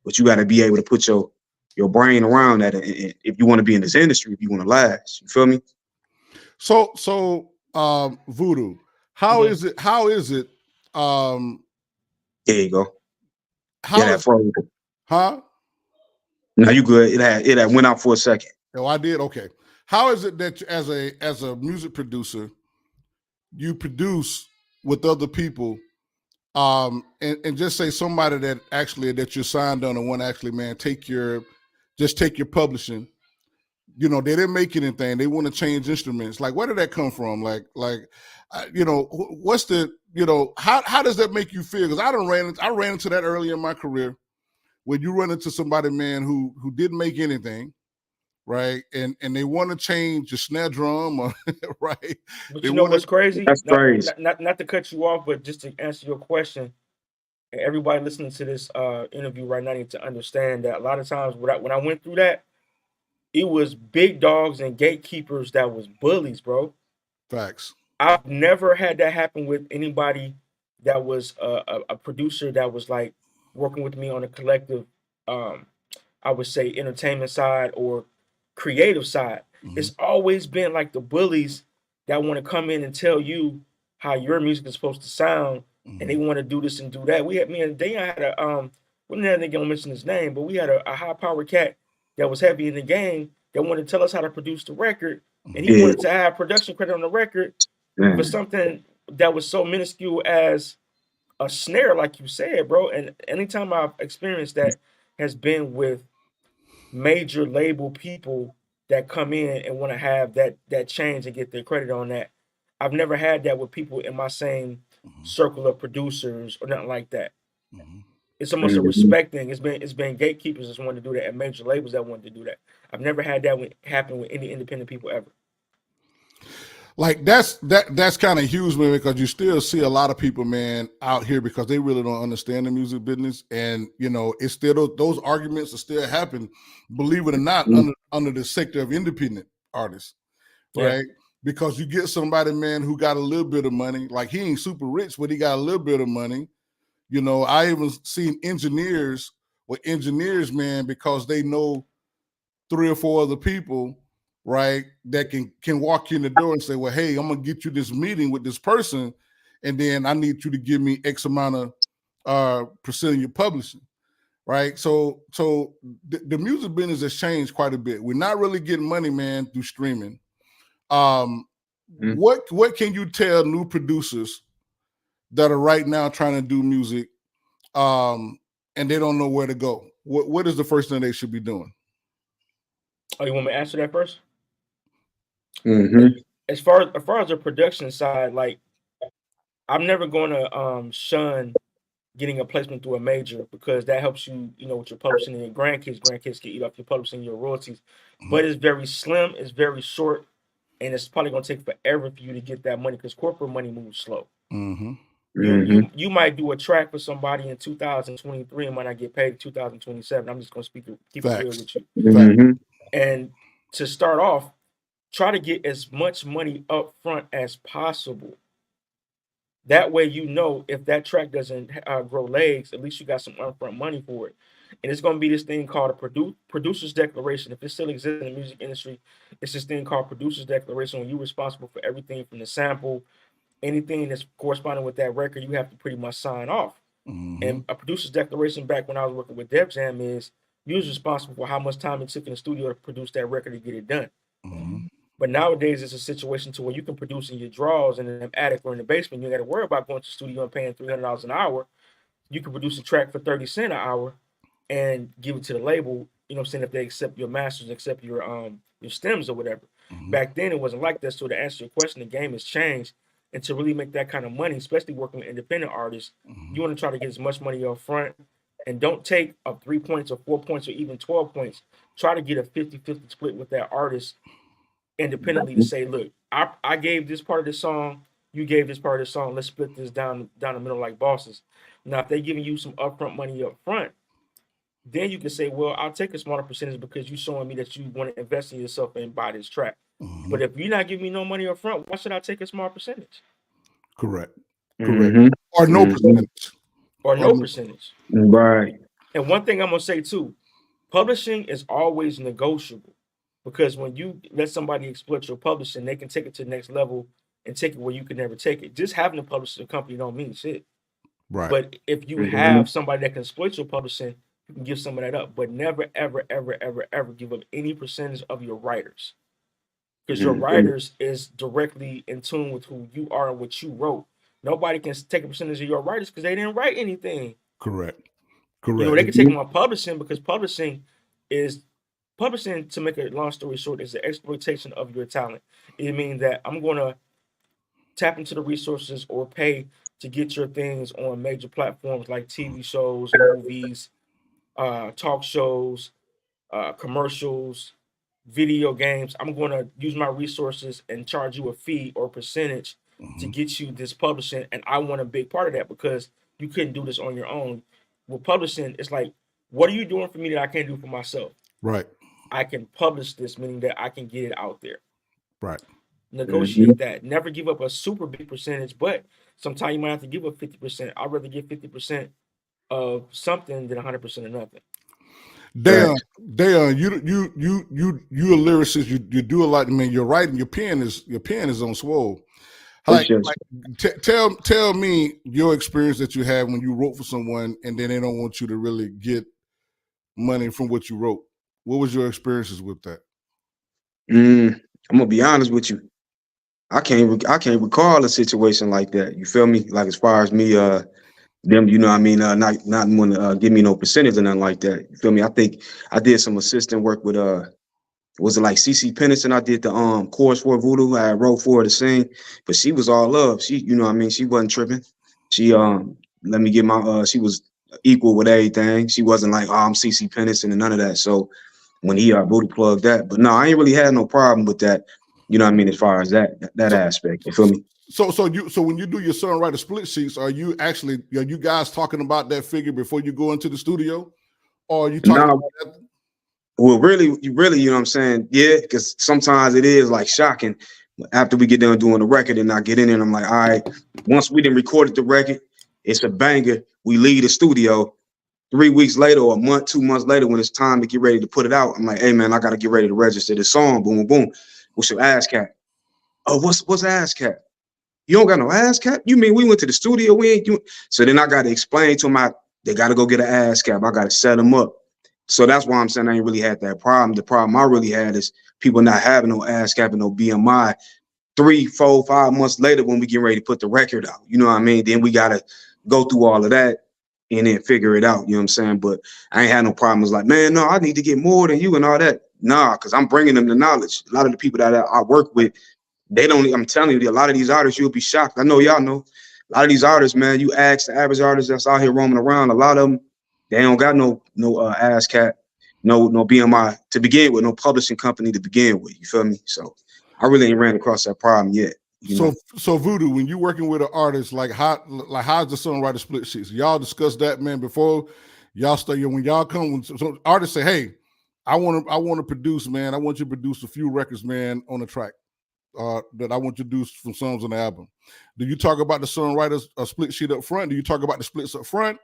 but you got to be able to put your brain around that if you want to be in this industry, if you want to last. You feel me? So Vudu, how is it? There you go. Huh? No, you good. It had went out for a second. Oh, I did? Okay. How is it that as a music producer, you produce with other people And just say somebody that actually that you signed on and want to actually, man, take your publishing. You know, they didn't make anything. They want to change instruments. Like, where did that come from? You know, what's the, you know, how does that make you feel? Because I ran into that early in my career, when you run into somebody, man, who didn't make anything, right? And they want to change your snare drum, or, right? But they you know what's crazy? That's crazy. Not to cut you off, but just to answer your question, and everybody listening to this interview right now need to understand that a lot of times when I went through that, it was big dogs and gatekeepers that was bullies, bro. Facts. I've never had that happen with anybody that was a producer that was like working with me on a collective, I would say entertainment side or creative side. Mm-hmm. It's always been like the bullies that want to come in and tell you how your music is supposed to sound, Mm-hmm. and they want to do this and do that. Me and Daiyon had a we're not gonna mention his name, but we had a high powered cat that was heavy in the game that wanted to tell us how to produce the record, and he wanted to have production credit on the record for something that was so minuscule as a snare, like you said, bro. And anytime I've experienced that has been with major label people that come in and want to have that change and get their credit on that. I've never had that with people in my same circle of producers or nothing like that. Mm-hmm. It's almost a respect thing. It's been gatekeepers that want to do that and major labels that want to do that. I've never had that happen with any independent people ever. Like that's kind of huge, man, because you still see a lot of people, man, out here because they really don't understand the music business, and you know, it's still those arguments are still happening, believe it or not, under the sector of independent artists, right? Yeah. Because you get somebody, man, who got a little bit of money, like he ain't super rich, but he got a little bit of money. You know, I even seen engineers, man, because they know 3 or 4 other people, right, that can walk you in the door and say, well, hey, I'm gonna get you this meeting with this person, and then I need you to give me X amount of percent of your publishing, right? So the music business has changed quite a bit. We're not really getting money, man, through streaming. What can you tell new producers that are right now trying to do music, and they don't know where to go? What is the first thing they should be doing? Oh, you want me to answer that first? Mm-hmm. As far as the production side, like I'm never going to shun getting a placement through a major, because that helps you, you know, with your publishing and your grandkids. Grandkids can eat off your publishing, your royalties. Mm-hmm. But it's very slim, it's very short, and it's probably going to take forever for you to get that money because corporate money moves slow. Mm-hmm. You might do a track for somebody in 2023 and might not get paid in 2027. I'm just going to keep it real with you. Mm-hmm. And to start off, try to get as much money up front as possible. That way, you know, if that track doesn't grow legs, at least you got some upfront money for it. And it's going to be this thing called a producer's declaration. If it still exists in the music industry, it's this thing called producer's declaration, when you're responsible for everything from the sample, anything that's corresponding with that record, you have to pretty much sign off. Mm-hmm. And a producer's declaration back when I was working with Def Jam is you was responsible for how much time it took in the studio to produce that record to get it done. Mm-hmm. But nowadays, it's a situation to where you can produce in your drawers in an attic or in the basement. You got to worry about going to the studio and paying $300 an hour. You can produce a track for 30 cents an hour and give it to the label. You know what I'm saying? If they accept your masters, accept your stems or whatever. Mm-hmm. Back then, it wasn't like that. So to answer your question, the game has changed. And to really make that kind of money, especially working with independent artists, mm-hmm. you want to try to get as much money up front. And don't take a 3 points or 4 points or even 12 points. Try to get a 50-50 split with that artist independently to say, look, I gave this part of the song, you gave this part of the song, let's split this down the middle like bosses. Now, if they're giving you some upfront money up front, then you can say, well, I'll take a smaller percentage because you're showing me that you want to invest in yourself and buy this track. Mm-hmm. But if you're not giving me no money up front, why should I take a small percentage? Correct. Mm-hmm. Or no percentage. Or no percentage. Right. And one thing I'm going to say too, publishing is always negotiable. Because when you let somebody exploit your publishing, they can take it to the next level and take it where you could never take it. Just having a publishing company don't mean shit. Right. But if you have somebody that can exploit your publishing, you can give some of that up. But never, ever, ever, ever, ever give up any percentage of your writers. Because your writers is directly in tune with who you are and what you wrote. nobody can take a percentage of your writers because they didn't write anything. Correct. You know, they can take them on publishing because publishing, to make a long story short, is the exploitation of your talent. It means that I'm going to tap into the resources or pay to get your things on major platforms like TV shows, movies, talk shows, commercials, video games. I'm going to use my resources and charge you a fee or percentage to get you this publishing. And I want a big part of that because you couldn't do this on your own. With publishing, it's like, what are you doing for me that I can't do for myself? Right. I can publish this, meaning that I can get it out there. Right. Negotiate that. Never give up a super big percentage, but sometimes you might have to give up 50%. I'd rather get 50% of something than 100% of nothing. Daiyon, you a lyricist. You do a lot. I mean, you're writing. Your pen is on swole. Tell me your experience that you had when you wrote for someone, and then they don't want you to really get money from what you wrote. What was your experiences with that? I'm gonna be honest with you. I can't recall a situation like that. You feel me? Like as far as me, them, you know what I mean, not want to give me no percentage or nothing like that. You feel me? I think I did some assistant work with was it like CC Pennison? I did the chorus for Vudu. I wrote for her to sing, but she was all love. She, you know what I mean, she wasn't tripping. She let me get my she was equal with everything. She wasn't like, oh, I'm CC Pennison and none of that. So when he Vudu plugged that, but no, I ain't really had no problem with that. You know what I mean, as far as that aspect. You feel me? So when you do your songwriter split sheets, are you guys talking about that figure before you go into the studio, or are you talking about that? Well, really, you know what I'm saying? Yeah, because sometimes it is like shocking after we get done doing the record and I get in and I'm like, all right, once we done recorded the record, it's a banger. We leave the studio 3 weeks later or a month, 2 months later, when it's time to get ready to put it out. I'm like, hey man, I got to get ready to register this song. Boom, boom. What's your ASCAP? Oh, what's ASCAP? You don't got no ASCAP? You mean we went to the studio? We ain't doing. So then I got to explain to them, they got to go get an ASCAP. I got to set them up. So that's why I'm saying I ain't really had that problem. The problem I really had is people not having no ASCAP and no BMI 3, 4, 5 months later when we get ready to put the record out. You know what I mean? Then we got to go through all of that and then figure it out. You know what I'm saying? But I ain't had no problems like, man, no, I need to get more than you and all that. Nah, because I'm bringing them the knowledge. A lot of the people that I work with, they don't, I'm telling you, a lot of these artists, you'll be shocked. I know y'all know. A lot of these artists, man, you ask the average artist that's out here roaming around, a lot of them, they don't got no ASCAP, no BMI to begin with, no publishing company to begin with. You feel me? So I really ain't ran across that problem yet. So Vudu, when you're working with an artist, how's the songwriter split sheets? Y'all discuss that, man, before y'all start. When y'all come, when so artists say, hey, I want to produce, man. I want you to produce a few records, man, on the track that I want you to do some songs on the album. Do you talk about the songwriters split sheet up front? Do you talk about the splits up front?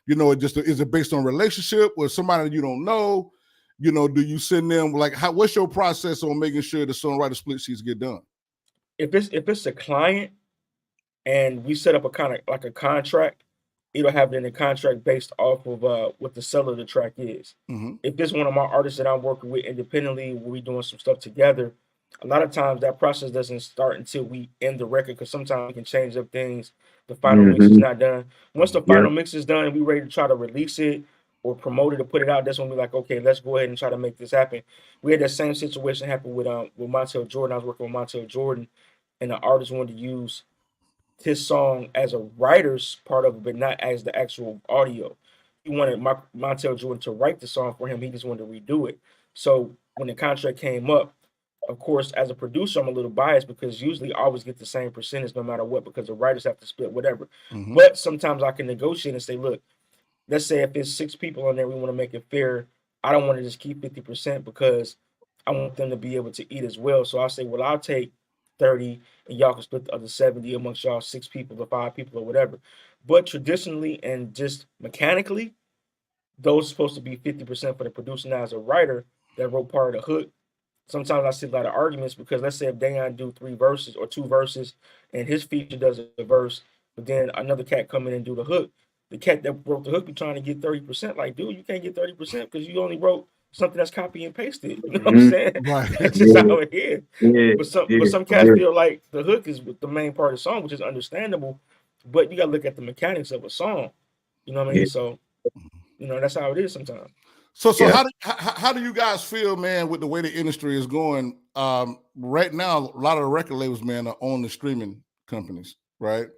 You know, is it based on relationship with somebody that you don't know? You know, do you send them what's your process on making sure the songwriter split sheets get done? If it's a client and we set up a kind of like a contract, it'll have it in the contract based off of what the seller of the track is. If it's one of my artists that I'm working with independently, where we doing some stuff together, a lot of times that process doesn't start until we end the record, because sometimes we can change up things. The final mix is not done. Once the final mix is done and we ready to try to release it or promote it or put it out, that's when we're like, okay, let's go ahead and try to make this happen. We had that same situation happen with Montel Jordan. I was working with Montel Jordan, and the artist wanted to use his song as a writer's part of it, but not as the actual audio. He wanted Montel Jordan to write the song for him. He just wanted to redo it. So when the contract came up, of course, as a producer, I'm a little biased because usually I always get the same percentage no matter what, because the writers have to split whatever. But sometimes I can negotiate and say, look, let's say if it's 6 people on there, we want to make it fair. I don't want to just keep 50% because I want them to be able to eat as well. So I'll say, well, I'll take 30 and y'all can split the other 70 amongst y'all 6 people or 5 people or whatever. But traditionally and just mechanically, those are supposed to be 50% for the producer. Now, as a writer that wrote part of the hook, sometimes I see a lot of arguments because let's say if Daiyon do 3 verses or 2 verses and his feature does a verse, but then another cat come in and do the hook, the cat that wrote the hook be trying to get 30%. Like, dude, you can't get 30% because you only wrote something that's copy and pasted. You know what I'm saying? Right. That's just how it is. But some cats feel like the hook is the main part of the song, which is understandable. but you gotta look at the mechanics of a song. You know what I mean? Yeah. So, you know, that's how it is sometimes. So how do you guys feel, man, with the way the industry is going? Right now, a lot of the record labels, man, are on the streaming companies, right?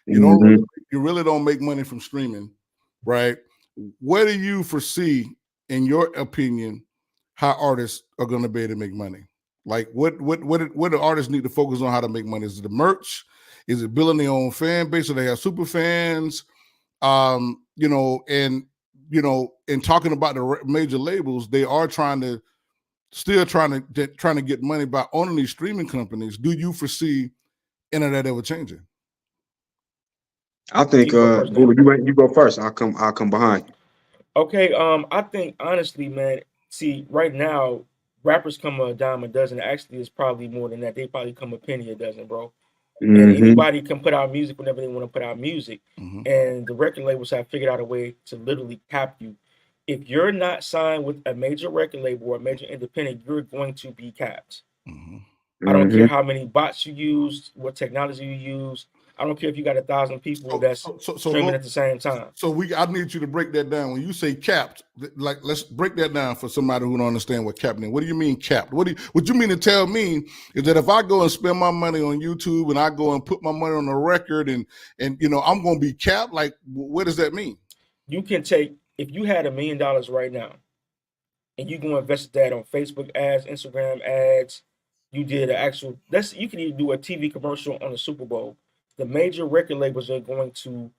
You really don't make money from streaming, right? What do you foresee, in your opinion, how artists are going to be able to make money? Like, what do artists need to focus on how to make money? Is it the merch? Is it building their own fan base so they have super fans? You know, and in talking about the major labels, they are trying to get money by owning these streaming companies. Do you foresee any of that ever changing? I think Vudu, you go first. I'll come behind you. Okay, I think honestly, man, see, right now, rappers come a dime a dozen. Actually, it's probably more than that. They probably come a penny a dozen, bro. And anybody can put out music whenever they want to put out music. And the record labels have figured out a way to literally cap you. If you're not signed with a major record label or a major independent, you're going to be capped. I don't care how many bots you use, what technology you use. I don't care if you got 1,000 people that's streaming at the same time. I need you to break that down. When you say capped, like, let's break that down for somebody who don't understand what capped means. What do you mean capped? What you mean to tell me is that if I go and spend my money on YouTube and I go and put my money on a record and I'm going to be capped? Like, what does that mean? You can take, if you had $1 million right now and you go invest that on Facebook ads, Instagram ads, you did an actual, you can even do a TV commercial on the Super Bowl. The major record labels are going to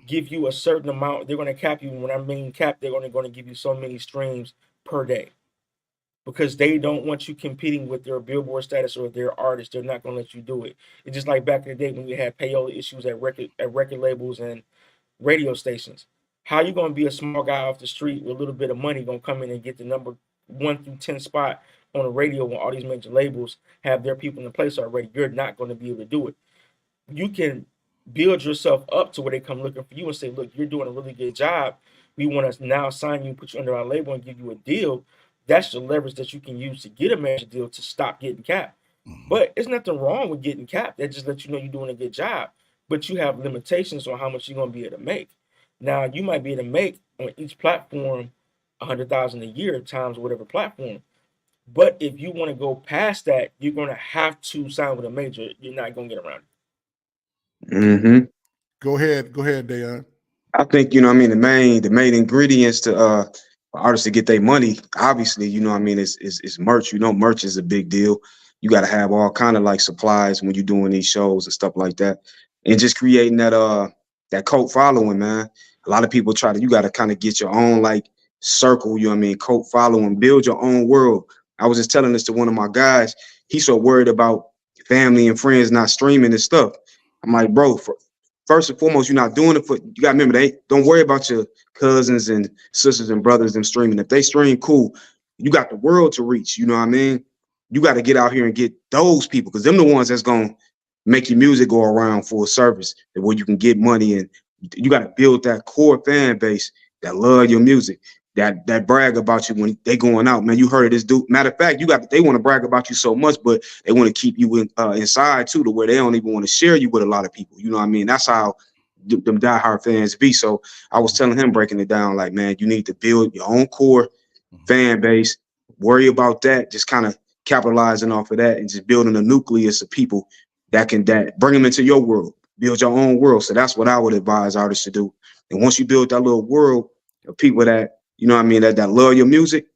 give you a certain amount. They're going to cap you. When I mean cap, they're going to give you so many streams per day, because they don't want you competing with their Billboard status or their artists. They're not going to let you do it. It's just like back in the day when we had payola issues at record labels and radio stations. How you going to be a small guy off the street with a little bit of money going to come in and get the number 1 through 10 spot on the radio when all these major labels have their people in place already? You're not going to be able to do it. You can build yourself up to where they come looking for you and say, look, you're doing a really good job. We want to now sign you, put you under our label and give you a deal. That's the leverage that you can use to get a major deal to stop getting capped. But there's nothing wrong with getting capped. That just lets you know you're doing a good job. But you have limitations on how much you're going to be able to make. Now, you might be able to make on each platform $100,000 a year times whatever platform. But if you want to go past that, you're going to have to sign with a major. You're not going to get around it. Go ahead, Daiyon. I think, the main ingredients to for artists to get their money, obviously, is merch. Merch is a big deal. You got to have all kind of like supplies when you're doing these shows and stuff like that, and just creating that cult following, man. A lot of people you got to kind of get your own like circle, cult following, build your own world. I was just telling this to one of my guys. He's so worried about family and friends not streaming and stuff. I'm like, bro, first and foremost, you're not doing it for, you got to remember, don't worry about your cousins and sisters and brothers them streaming. If they stream, cool. You got the world to reach, you know what I mean? You got to get out here and get those people, because them the ones that's going to make your music go around for a service where you can get money, and you got to build that core fan base that love your music, that brag about you when they going out, man. You heard of this dude. Matter of fact, they want to brag about you so much, but they want to keep you inside too, to where they don't even want to share you with a lot of people. You know what I mean? That's how them diehard fans be. So I was telling him, breaking it down, like, man, you need to build your own core fan base. Worry about that. Just kind of capitalizing off of that and just building a nucleus of people that bring them into your world. Build your own world. So that's what I would advise artists to do. And once you build that little world of people that, that love your music,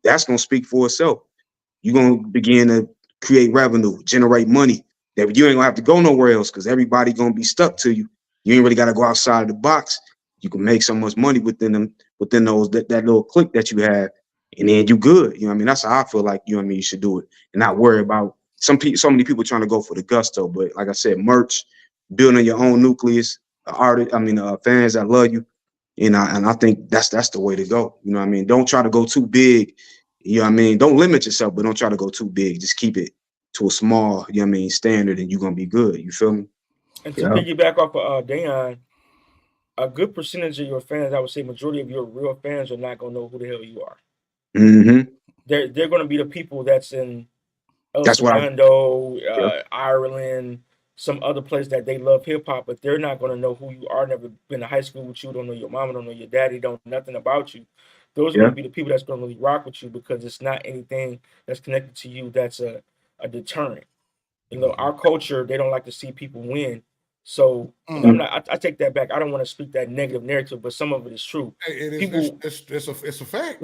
that's going to speak for itself. You're going to begin to create revenue, generate money that you ain't going to have to go nowhere else, because everybody going to be stuck to you. You ain't really got to go outside of the box. You can make so much money within that little clique that you have, and then you good. That's how I feel like, you should do it, and not worry about so many people trying to go for the gusto. But like I said, merch, building your own nucleus, fans that love you. And I think that's the way to go. Don't try to go too big. Don't limit yourself, but don't try to go too big. Just keep it to a small, standard, and you're gonna be good. You feel me? And to piggyback off of Daiyon, a good percentage of your fans, I would say majority of your real fans, are not gonna know who the hell you are. They're gonna be the people that's in El Segundo, Ireland, some other place that they love hip hop, but they're not going to know who you are. Never been to high school with you. Don't know your mama. Don't know your daddy. Don't know nothing about you. Those are going to be the people that's going to really rock with you because it's not anything that's connected to you that's a deterrent. You know, our culture, they don't like to see people win. So and I'm not. I take that back. I don't want to speak that negative narrative, but some of it is true. It's a fact.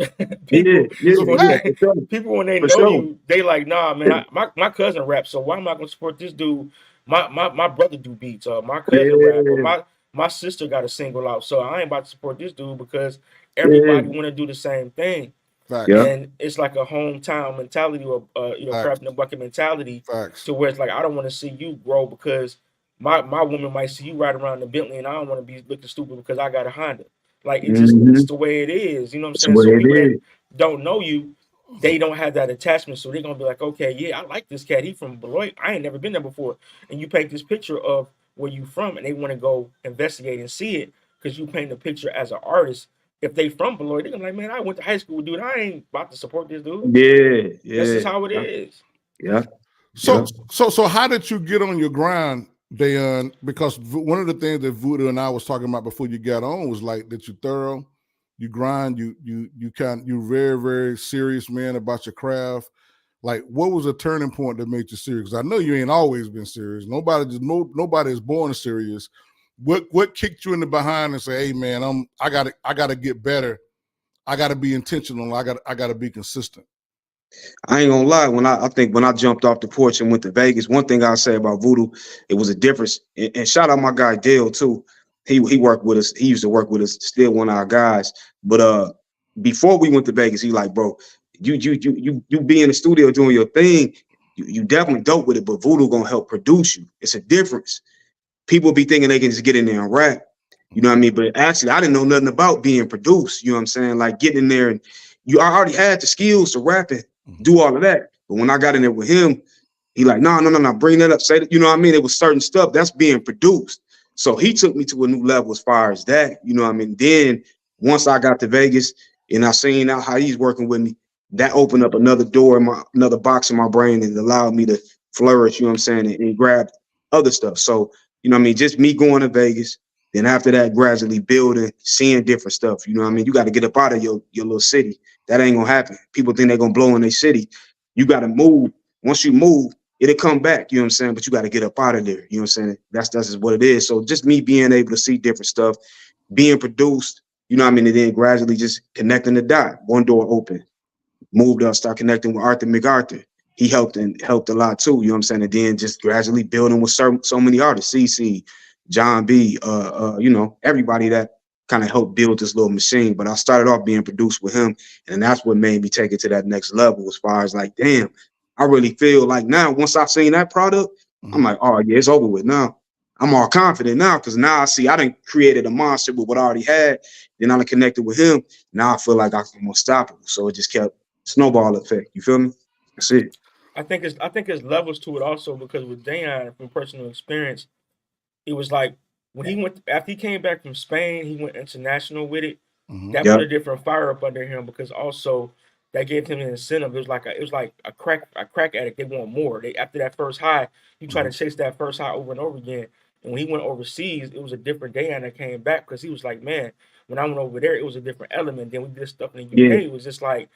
People when they know you, they like, nah, man. My cousin raps, so why am I going to support this dude? My brother do beats, or my cousin rap, or my sister got a single out, so I ain't about to support this dude because everybody want to do the same thing. And it's like a hometown mentality or crab in the bucket mentality to where it's like I don't want to see you grow because my woman might see you ride around the Bentley and I don't want to be looking stupid because I got a Honda. Like it's the way it is. You know what I'm saying? So people that don't know you, they don't have that attachment. So they're gonna be like, okay, yeah, I like this cat. He from Beloit. I ain't never been there before. And you paint this picture of where you from and they want to go investigate and see it because you paint the picture as an artist. If they from Beloit, they're gonna be like, man, I went to high school with dude. I ain't about to support this dude. This is how it is. So how did you get on your grind, Daiyon? Because one of the things that Vudu and I was talking about before you got on was like that you're thorough, you grind, you're very, very serious, man, about your craft. Like, what was a turning point that made you serious? Because I know you ain't always been serious. Nobody is born serious. What kicked you in the behind and say, hey man, I gotta get better. I gotta be intentional. I gotta be consistent. I ain't gonna lie. When I jumped off the porch and went to Vegas, one thing I'll say about Vudu, it was a difference. And shout out my guy Dale too. He worked with us. He used to work with us. Still one of our guys. But before we went to Vegas, he like, bro, you be in the studio doing your thing. You definitely dope with it. But Vudu gonna help produce you. It's a difference. People be thinking they can just get in there and rap. You know what I mean? But actually, I didn't know nothing about being produced. You know what I'm saying? Like getting in there and I already had the skills to rap and do all of that. But when I got in there with him, he like, no, bring that up. Say that, you know what I mean? It was certain stuff that's being produced. So he took me to a new level as far as that. You know what I mean? Then once I got to Vegas and I seen out how he's working with me, that opened up another door in another box in my brain and allowed me to flourish, you know what I'm saying, and grab other stuff. So, you know what I mean? Just me going to Vegas. Then after that, gradually building, seeing different stuff. You know what I mean? You got to get up out of your little city. That ain't gonna happen. People think they're gonna blow in their city. You got to move. Once you move, it'll come back. You know what I'm saying? But you got to get up out of there. You know what I'm saying? That's just what it is. So just me being able to see different stuff, being produced. You know what I mean? And then gradually just connecting the dot. One door open. Moved up, start connecting with Arthur MacArthur. He helped a lot too. You know what I'm saying? And then just gradually building with so many artists. CC, John B, you know, everybody that kind of helped build this little machine. But I started off being produced with him, and that's what made me take it to that next level as far as like, damn, I really feel like now once I've seen that product, I'm like, oh yeah, it's over with now. I'm all confident now because now I see I done created a monster with what I already had. Then I done connected with him. Now I feel like I'm unstoppable. So it just kept snowball effect. You feel me? That's it. I think it's levels to it also because with Daiyon, from personal experience, it was like when he went after he came back from Spain, he went international with it. That put a different fire up under him because also that gave him an incentive. It was like a crack addict. They want more. After that first high, you try to chase that first high over and over again. And when he went overseas, it was a different Daiyon that came back because he was like, man, when I went over there, it was a different element. Then we did stuff in the UK. It was just like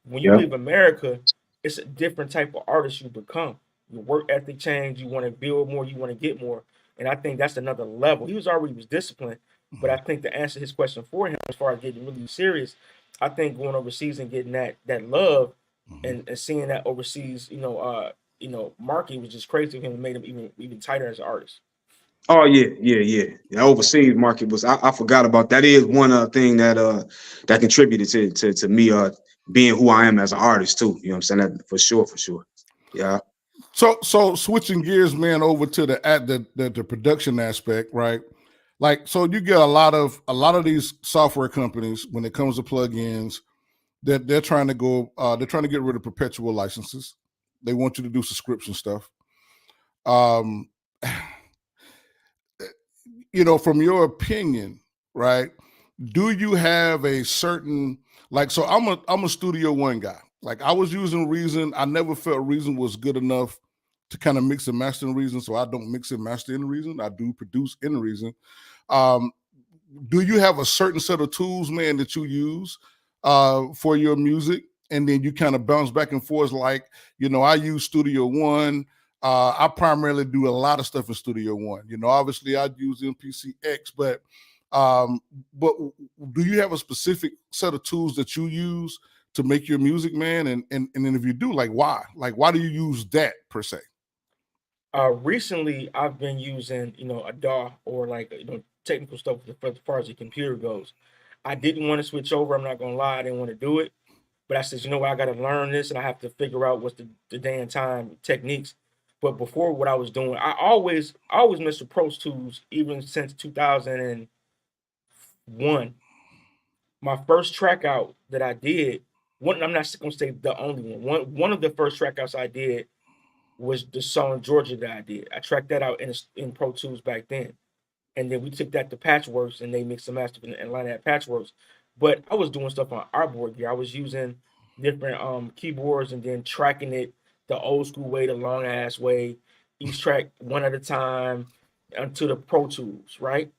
when you leave America, it's a different type of artist you become. Your work ethic change. You want to build more. You want to get more. And I think that's another level. He was disciplined, but I think to answer his question for him, as far as getting really serious, I think going overseas and getting that love and seeing that overseas, market was just crazy to him and made him even tighter as an artist. Oh yeah. The overseas market was I forgot about that. Is one thing that contributed to me being who I am as an artist too. You know what I'm saying? That for sure. Yeah. So switching gears, man, over to the production aspect, right? Like, so you get a lot of these software companies when it comes to plugins that they're trying to get rid of perpetual licenses. They want you to do subscription stuff. From your opinion, right? Do you have a certain so I'm a Studio One guy. Like I was using Reason. I never felt Reason was good enough to kind of mix and master in Reason. So I don't mix and master in Reason. I do produce in Reason. Do you have a certain set of tools, man, that you use for your music? And then you kind of bounce back and forth. Like, I use Studio One. I primarily do a lot of stuff in Studio One. Obviously I use MPCX, but do you have a specific set of tools that you use to make your music, man? And then if you do, like, why? Like, why do you use that per se? Recently I've been using, a DAW or like, technical stuff as far as the computer goes. I didn't want to switch over. I'm not gonna lie, I didn't want to do it. But I said, what, I got to learn this and I have to figure out what's the day and time techniques. But before, what I was doing, I always messed with Pro Tools even since 2001. My first track out that I did, I'm not gonna say the only one. One of the first track outs I did was the song Georgia that I did. I tracked that out in Pro Tools back then. And then we took that to Patchworks and they mixed and mastered and lined at Patchworks. But I was doing stuff on artboard gear. I was using different keyboards and then tracking it the old school way, the long ass way, each track one at a time onto the Pro Tools, right?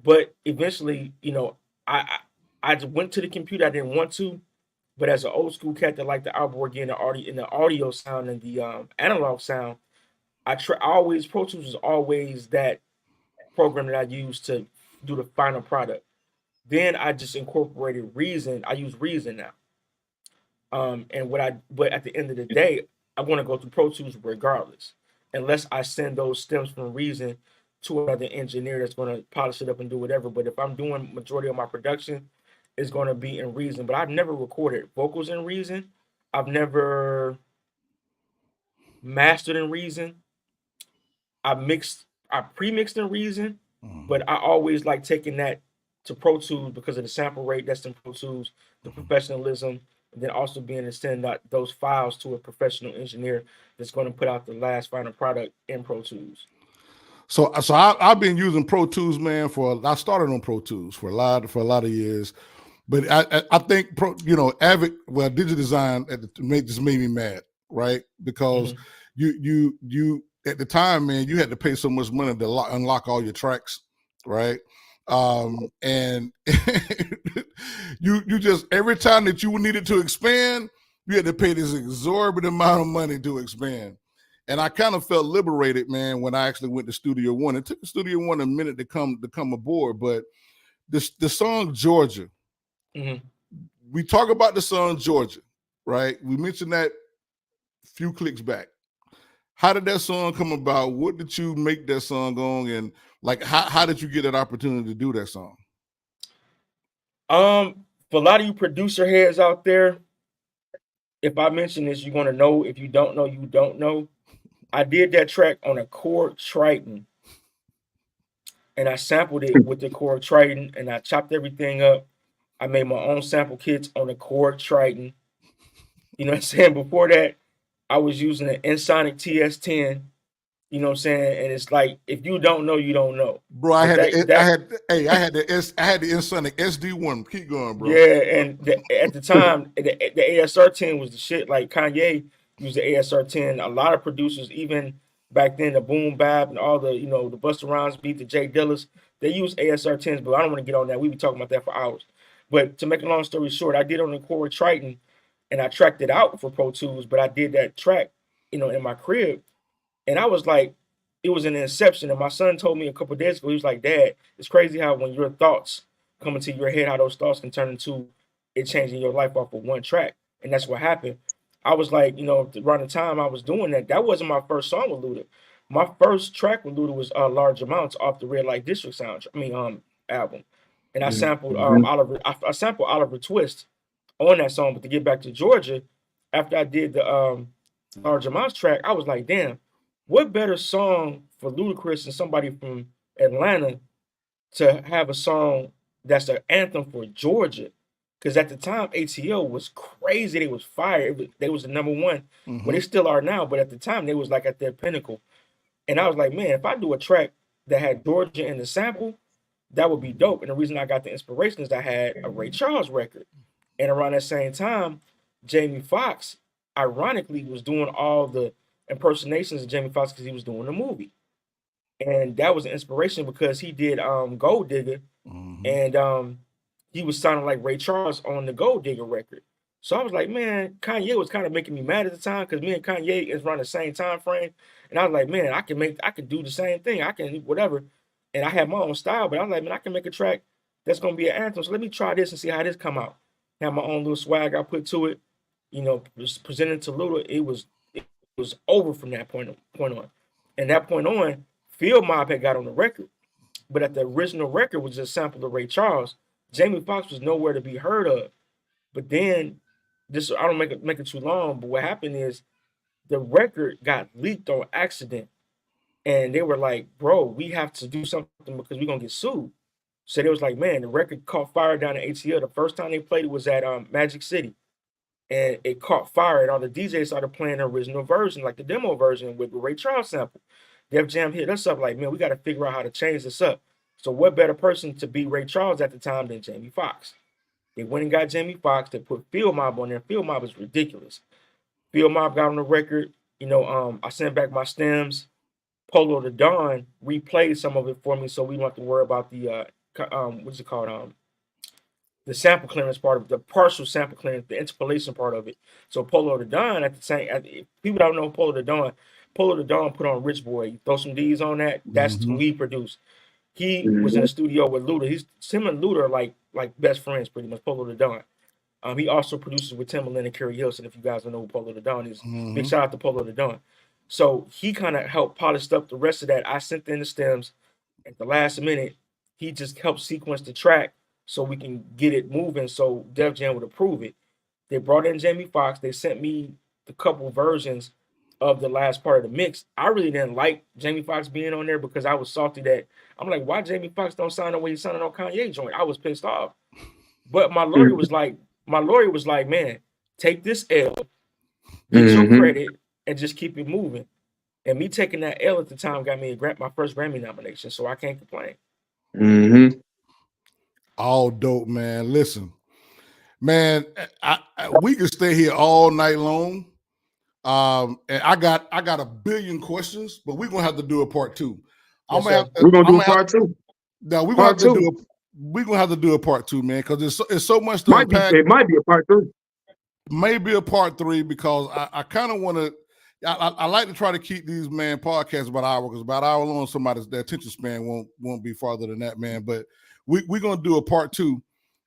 But eventually, I went to the computer. I didn't want to, but as an old school cat that liked the artboard gear and the audio sound and the analog sound, Pro Tools was always that program that I used to do the final product. Then I just incorporated Reason. I use Reason now. But at the end of the day, I'm going to go through Pro Tools regardless, unless I send those stems from Reason to another engineer that's going to polish it up and do whatever. But if I'm doing majority of my production, it's going to be in Reason. But I've never recorded vocals in Reason. I've never mastered in Reason. I pre-mixed in Reason, but I always like taking that to Pro Tools because of the sample rate that's in Pro Tools, the professionalism, and then also being able to send out those files to a professional engineer that's going to put out the last final product in Pro Tools. So I've been using Pro Tools, man. I started on Pro Tools for a lot of years, but I think Avid, digital design just made me mad, right? Because you at the time, man, you had to pay so much money to unlock all your tracks, right? And you just, every time that you needed to expand, you had to pay this exorbitant amount of money to expand. And I kind of felt liberated, man, when I actually went to Studio One. It took Studio One a minute to come aboard, but the song Georgia, we talk about the song Georgia, right? We mentioned that a few clicks back. How did that song come about? What did you make that song on? And like, how did you get that opportunity to do that song? For a lot of you producer heads out there, if I mention this, you're going to know. If you don't know, you don't know. I did that track on a Korg Triton. And I sampled it with the Korg Triton and I chopped everything up. I made my own sample kits on the Korg Triton. You know what I'm saying? Before that, I was using an Ensoniq TS10. You know what I'm saying? And it's like, if you don't know, you don't know. Bro, I had the Ensoniq SD1. Keep going, bro. Yeah, and at the time, the ASR10 was the shit. Like Kanye used the ASR10. A lot of producers, even back then, the Boom Bap and all the, the Busta Rhymes beat, the Jay Dillas, they use ASR10s, but I don't want to get on that. We be talking about that for hours. But to make a long story short, I did it on the Korg Triton, and I tracked it out for Pro Tools, but I did that track, in my crib. And I was like, it was an inception. And my son told me a couple of days ago, he was like, Dad, it's crazy how when your thoughts come into your head, how those thoughts can turn into it changing your life off of one track. And that's what happened. I was like, around the time I was doing that, that wasn't my first song with Luda. My first track with Luda was Large Amounts off the Red Light District album. And I sampled Oliver Twist on that song. But to get back to Georgia, after I did the Large Amounts track, I was like, damn, what better song for Ludacris and somebody from Atlanta to have a song that's an anthem for Georgia? Because at the time, ATL was crazy. They was fire. They was the number one. Well, they still are now, but at the time, they was like at their pinnacle. And I was like, man, if I do a track that had Georgia in the sample, that would be dope. And the reason I got the inspiration is I had a Ray Charles record. And around that same time, Jamie Foxx, ironically, was doing all the impersonations of Jamie Foxx because he was doing a movie. And that was an inspiration because he did Gold Digger, and he was sounding like Ray Charles on the Gold Digger record. So I was like, man, Kanye was kind of making me mad at the time because me and Kanye is around the same time frame. And I was like, man, I can do the same thing. I can whatever. And I had my own style, but I was like, man, I can make a track that's gonna be an anthem. So let me try this and see how this come out. Have my own little swag I put to it. You know, just presented to Luda. It was over from that point on. And that point on, Field Mob had got on the record, but at the original record was just a sample of Ray Charles. Jamie Foxx was nowhere to be heard of. But then, I don't make it too long, but what happened is the record got leaked on accident. And they were like, bro, we have to do something because we're going to get sued. So they was like, man, the record caught fire down in ATL. The first time they played it was at Magic City. And it caught fire, and all the DJs started playing the original version, like the demo version with the Ray Charles sample. Def Jam hit us up like, man, we got to figure out how to change this up. So what better person to be Ray Charles at the time than Jamie Foxx? They went and got Jamie Foxx. They put Field Mob on there. Field Mob is ridiculous. Field Mob got on the record. You know, I sent back my stems. Polo the Don replayed some of it for me, so we don't have to worry about the what's it called? The sample clearance part of the partial sample clearance, the interpolation part of it. So Polo the Don at the same, people don't know Polo the Don put on Rich Boy. You throw some D's on that. That's who he produced. He was in the studio with Luda. Him and Luda are like best friends pretty much. Polo the Don. He also produces with Timbaland and Kerry Hilson. If you guys don't know who Polo the Don is, big shout out to Polo the Don. So he kind of helped polish up the rest of that. I sent in the stems at the last minute. He just helped sequence the track so we can get it moving so Def Jam would approve it. They brought in Jamie Foxx. They sent me the couple versions of the last part of the mix. I really didn't like Jamie Foxx being on there because I was salty that I'm like, why Jamie Foxx don't sign the way he signed on Kanye joint? I was pissed off. But my lawyer was like, man, take this L, get your credit, and just keep it moving. And me taking that L at the time got me my first Grammy nomination, so I can't complain. All dope, man. Listen, man, we could stay here all night long. And I got a billion questions, but we're gonna have to do a part two. We're gonna do a part two. No, we're gonna have to do a part two, man, because it's so much to unpack. It might be a part two. Maybe a part three, because I kind of want to. I like to try to keep these podcasts about an hour, because about an hour long, somebody's their attention span won't be farther than that, man. But we're gonna do a part two,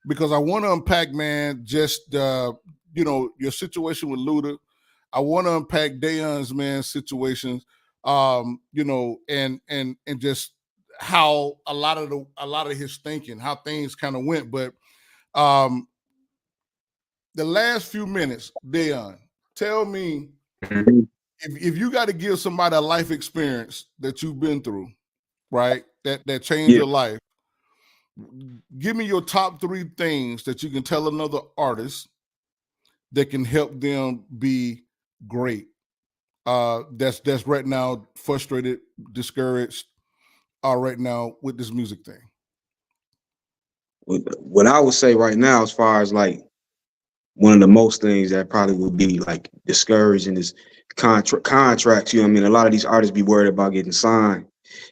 because I want to unpack, man, just your situation with Luda. I want to unpack Dayon's situations, and just how a lot of his thinking, how things kind of went. But the last few minutes, Daiyon, tell me if you got to give somebody a life experience that you've been through, right? That changed your life. Give me your top 3 things that you can tell another artist that can help them be great. That's right now frustrated, discouraged, right now with this music thing. What I would say right now, as far as like one of the most things that probably would be like discouraging is contracts. You know what I mean? A lot of these artists be worried about getting signed.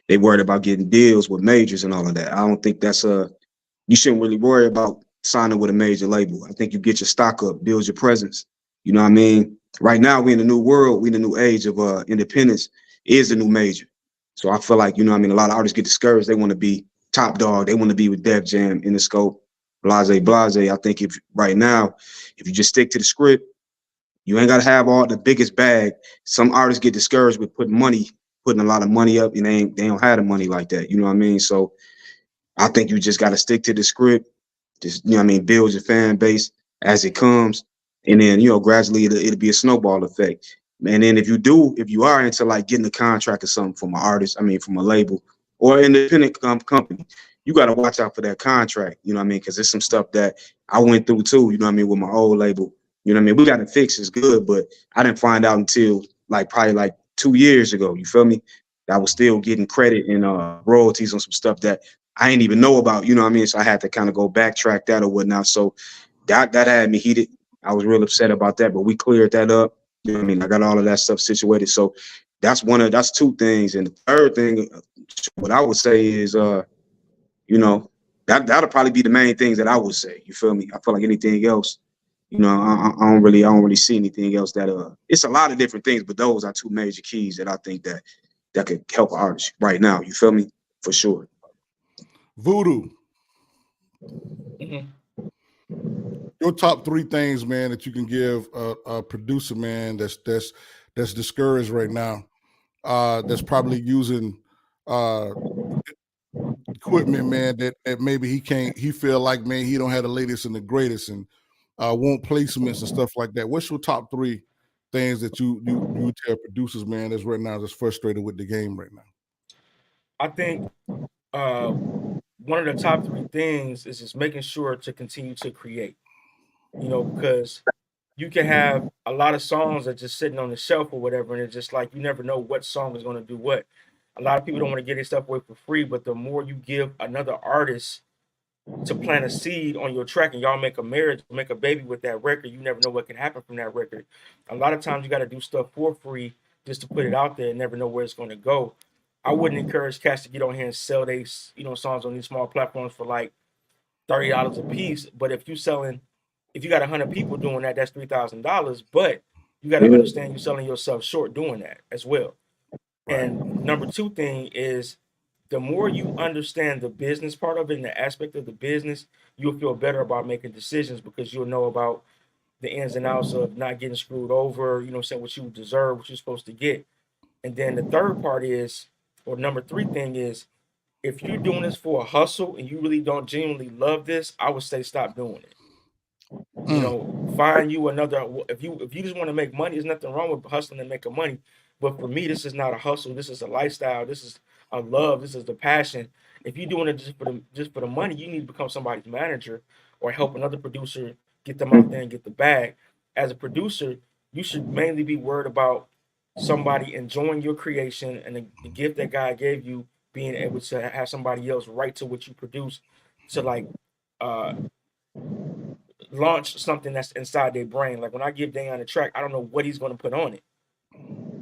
They worried about getting deals with majors and all of that. I don't think you shouldn't really worry about signing with a major label. I think you get your stock up, build your presence. You know what I mean? Right now, we in a new world, we in a new age of independence is the new major. So I feel like, you know what I mean, a lot of artists get discouraged. They want to be top dog. They want to be with Def Jam, Interscope, blase. I think if you just stick to the script, you ain't got to have all the biggest bag. Some artists get discouraged with putting a lot of money up, and they don't have the money like that. You know what I mean? So I think you just got to stick to the script. Just, you know what I mean, build your fan base as it comes. And then, gradually it'll be a snowball effect. And then if you are into like getting a contract or something from an artist, from a label or an independent company, you got to watch out for that contract. You know what I mean? Because there's some stuff that I went through too, you know what I mean, with my old label. You know what I mean? We got it fixed, it's good, but I didn't find out until probably 2 years ago. You feel me? I was still getting credit and royalties on some stuff that I didn't even know about. You know what I mean? So I had to kind of go backtrack that or whatnot. So that had me heated. I was real upset about that, but we cleared that up. You know what I mean? I got all of that stuff situated. So that's two things. And the third thing, what I would say is, you know, that'll probably be the main things that I would say. You feel me? I feel like anything else, you know, I don't really see anything else that it's a lot of different things, but those are two major keys that I think that could help an artist right now. You feel me? For sure. Vudu. Your top 3 things, man, that you can give a producer, man, that's discouraged right now, that's probably using equipment, man, that maybe he feel like, man, he don't have the latest and the greatest, and won't placements and stuff like that. What's your top 3 things that you tell producers, man, that's right now that's frustrated with the game right now? I think one of the top 3 things is just making sure to continue to create. You know, because you can have a lot of songs that just sitting on the shelf or whatever, and it's just like you never know what song is going to do what. A lot of people don't want to get their stuff away for free, but the more you give another artist to plant a seed on your track and y'all make a marriage, make a baby with that record, you never know what can happen from that record. A lot of times you got to do stuff for free just to put it out there and never know where it's going to go. I wouldn't encourage cats to get on here and sell their, songs on these small platforms for like $30 a piece. But if you got 100 people doing that, that's $3,000. But you got to understand you're selling yourself short doing that as well. And number 2 thing is, the more you understand the business part of it and the aspect of the business, you'll feel better about making decisions because you'll know about the ins and outs of not getting screwed over, saying what you deserve, what you're supposed to get. And then the third part is, or number 3 thing is, if you're doing this for a hustle and you really don't genuinely love this, I would say stop doing it. Find you another. If you just want to make money, there's nothing wrong with hustling and making money. But for me, this is not a hustle. This is a lifestyle. This is a love. This is the passion. If you're doing it just for the money, you need to become somebody's manager or help another producer get them out there and get the bag. As a producer, you should mainly be worried about somebody enjoying your creation and the gift that God gave you, being able to have somebody else write to what you produce, to like launch something that's inside their brain. Like when I give Daiyon a track, I don't know what he's going to put on it.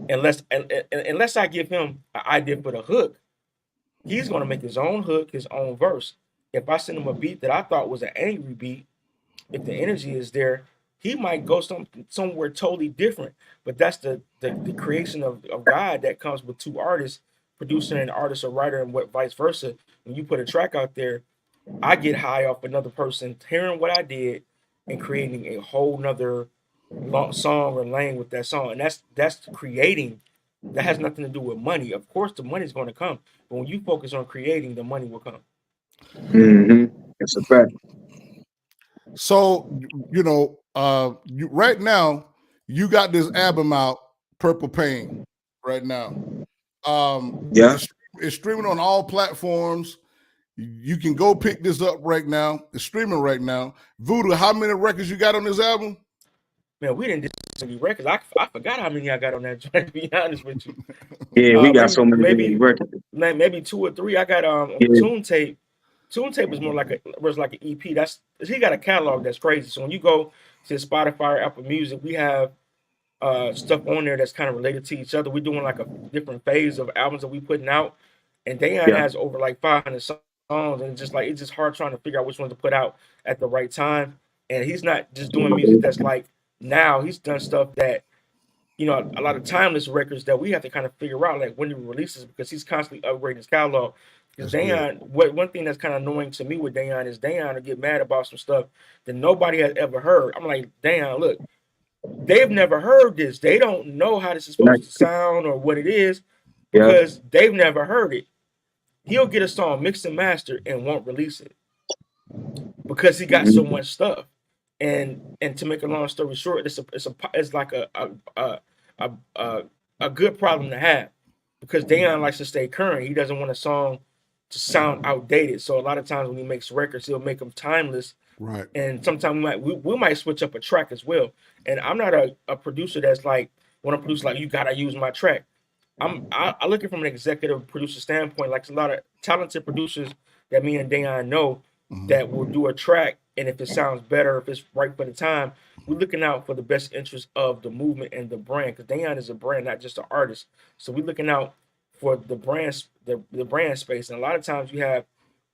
Unless I give him an idea for the hook, he's going to make his own hook, his own verse. If I send him a beat that I thought was an angry beat, if the energy is there, he might go somewhere totally different. But that's the creation of God that comes with 2 artists, producer and artist or writer, and what vice versa. When you put a track out there, I get high off another person hearing what I did and creating a whole nother song or lane with that song. And that's creating. That has nothing to do with money. Of course, the money's going to come, but when you focus on creating, the money will come. It's a fact. So, right now, you got this album out, Purple Pain, right now. It's streaming on all platforms. You can go pick this up right now. It's streaming right now. Vudu, how many records you got on this album? Man, we didn't do any records. I forgot how many I got on that joint, to be honest with you. Yeah, we got so many records. Maybe 2 or 3. I got on Tune Tape. Tune Tape was more like an EP. He got a catalog that's crazy. So when you go to Spotify or Apple Music, we have stuff on there that's kind of related to each other. We're doing like a different phase of albums that we putting out, and Daiyon has over like 500 songs, and it's just hard trying to figure out which ones to put out at the right time. And he's not just doing music that's like now. He's done stuff that, a lot of timeless records that we have to kind of figure out, like when he releases, because he's constantly upgrading his catalog. Because Daiyon, one thing that's kind of annoying to me with Daiyon is Daiyon will get mad about some stuff that nobody has ever heard. I'm like, Daiyon, look, they've never heard this. They don't know how this is supposed to sound or what it is because they've never heard it. He'll get a song mixed and mastered and won't release it because he got so much stuff. And to make a long story short, it's like a good problem to have, because Daiyon likes to stay current. He doesn't want a song to sound outdated. So a lot of times when he makes records, he'll make them timeless. Right. And sometimes we might switch up a track as well. And I'm not a producer that's like, when I produce, like, you gotta use my track. I look at it from an executive producer standpoint. Like, a lot of talented producers that me and Daiyon know that will do a track, and if it sounds better, if it's right for the time, we're looking out for the best interest of the movement and the brand, because Daiyon is a brand, not just an artist. So we're looking out for the brand, the brand space. And a lot of times you have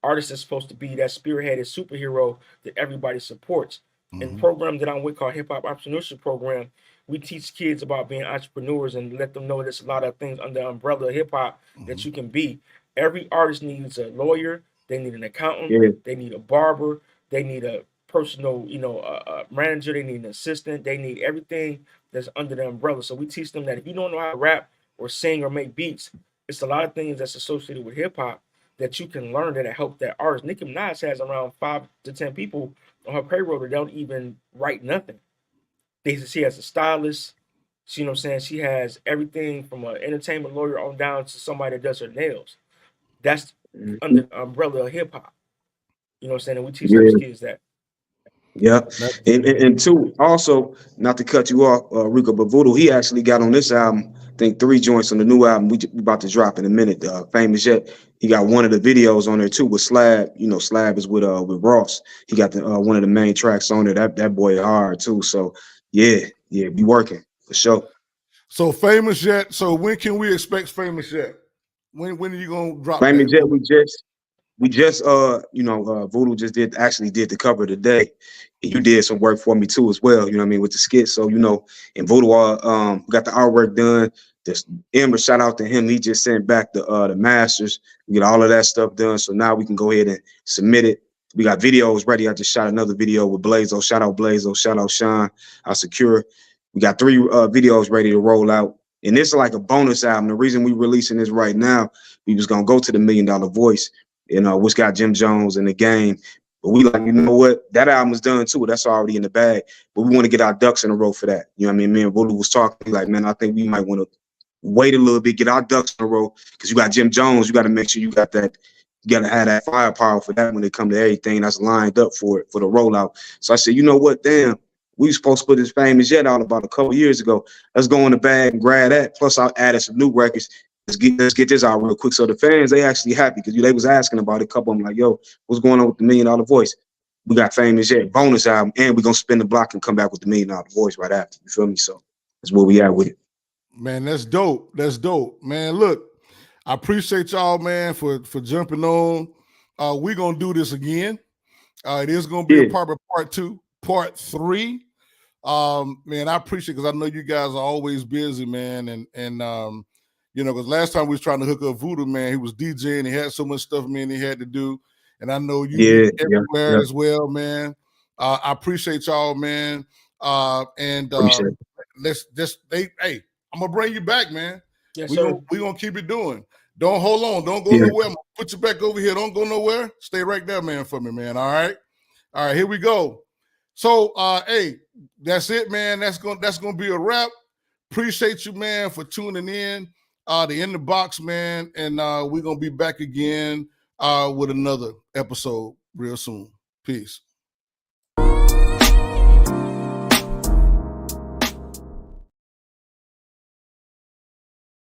artists that's supposed to be that spearheaded superhero that everybody supports. In program that I'm with called Hip Hop Entrepreneurship Program, we teach kids about being entrepreneurs and let them know there's a lot of things under the umbrella of hip hop that you can be. Every artist needs a lawyer, they need an accountant, they need a barber, they need a personal, a manager, they need an assistant, they need everything that's under the umbrella. So we teach them that if you don't know how to rap or sing or make beats, it's a lot of things that's associated with hip hop that you can learn that help that artist. Nicki Minaj has around 5 to 10 people on her payroll that don't even write nothing. She has a stylist. She, she has everything from an entertainment lawyer on down to somebody that does her nails. That's under the umbrella of hip hop. And we teach those kids that. Yeah, and two, also, not to cut you off, Rico, but Vudu, he actually got on this album, I think 3 joints on the new album we about to drop in a minute, Famous Yet. He got one of the videos on there too with Slab. Slab is with Ross. He got the one of the main tracks on there. That boy hard too. So yeah, be working for sure. So Famous Yet. So when can we expect Famous Yet? When are you gonna drop Famous that? Yet? We just Vudu just did the cover today. And you did some work for me too as well, with the skit. So, and Vudu got the artwork done. This Ember, shout out to him. He just sent back the masters. We get all of that stuff done. So now we can go ahead and submit it. We got videos ready. I just shot another video with Blazo. Shout out Blazo. Shout out Sean. Our Secure. We got 3 videos ready to roll out. And this is like a bonus album. The reason we releasing this right now, we was gonna go to the $1 Million Voice. Which got Jim Jones in the game. But we like, you know what? That album is done too. That's already in the bag. But we want to get our ducks in a row for that. You know what I mean? Me and Vudu was talking like, man, I think we might want to wait a little bit, get our ducks in a row. Because you got Jim Jones, you got to make sure you got that. You got to have that firepower for that when it comes to everything that's lined up for it, for the rollout. So I said, you know what? Damn, we were supposed to put this Famous Yet out about a couple years ago. Let's go in the bag and grab that. Plus, I added some new records. Let's get this out real quick. So the fans, they actually happy because they was asking about it. A couple of them like, yo, what's going on with the $1 Million Voice? We got Famous Yet, bonus album, and we're going to spin the block and come back with the $1 Million Voice right after. You feel me? So that's where we at with it. Man, that's dope. That's dope. Man, look, I appreciate y'all, man, for jumping on. We're going to do this again. It is going to be a part 2, part 3. Man, I appreciate it because I know you guys are always busy, man, and because last time we was trying to hook up Vudu, man, he was DJing. He had so much stuff, man, he had to do. And I know you everywhere as well, man. I appreciate y'all, man. Let's just hey, I'm gonna bring you back, man. Yes, we're gonna keep it doing. Don't hold on, don't go nowhere. I'm gonna put you back over here. Don't go nowhere. Stay right there, man, for me, man. All right, here we go. So hey, that's it, man. That's gonna be a wrap. Appreciate you, man, for tuning in. The In the Box, man, and we're gonna be back again with another episode real soon. Peace.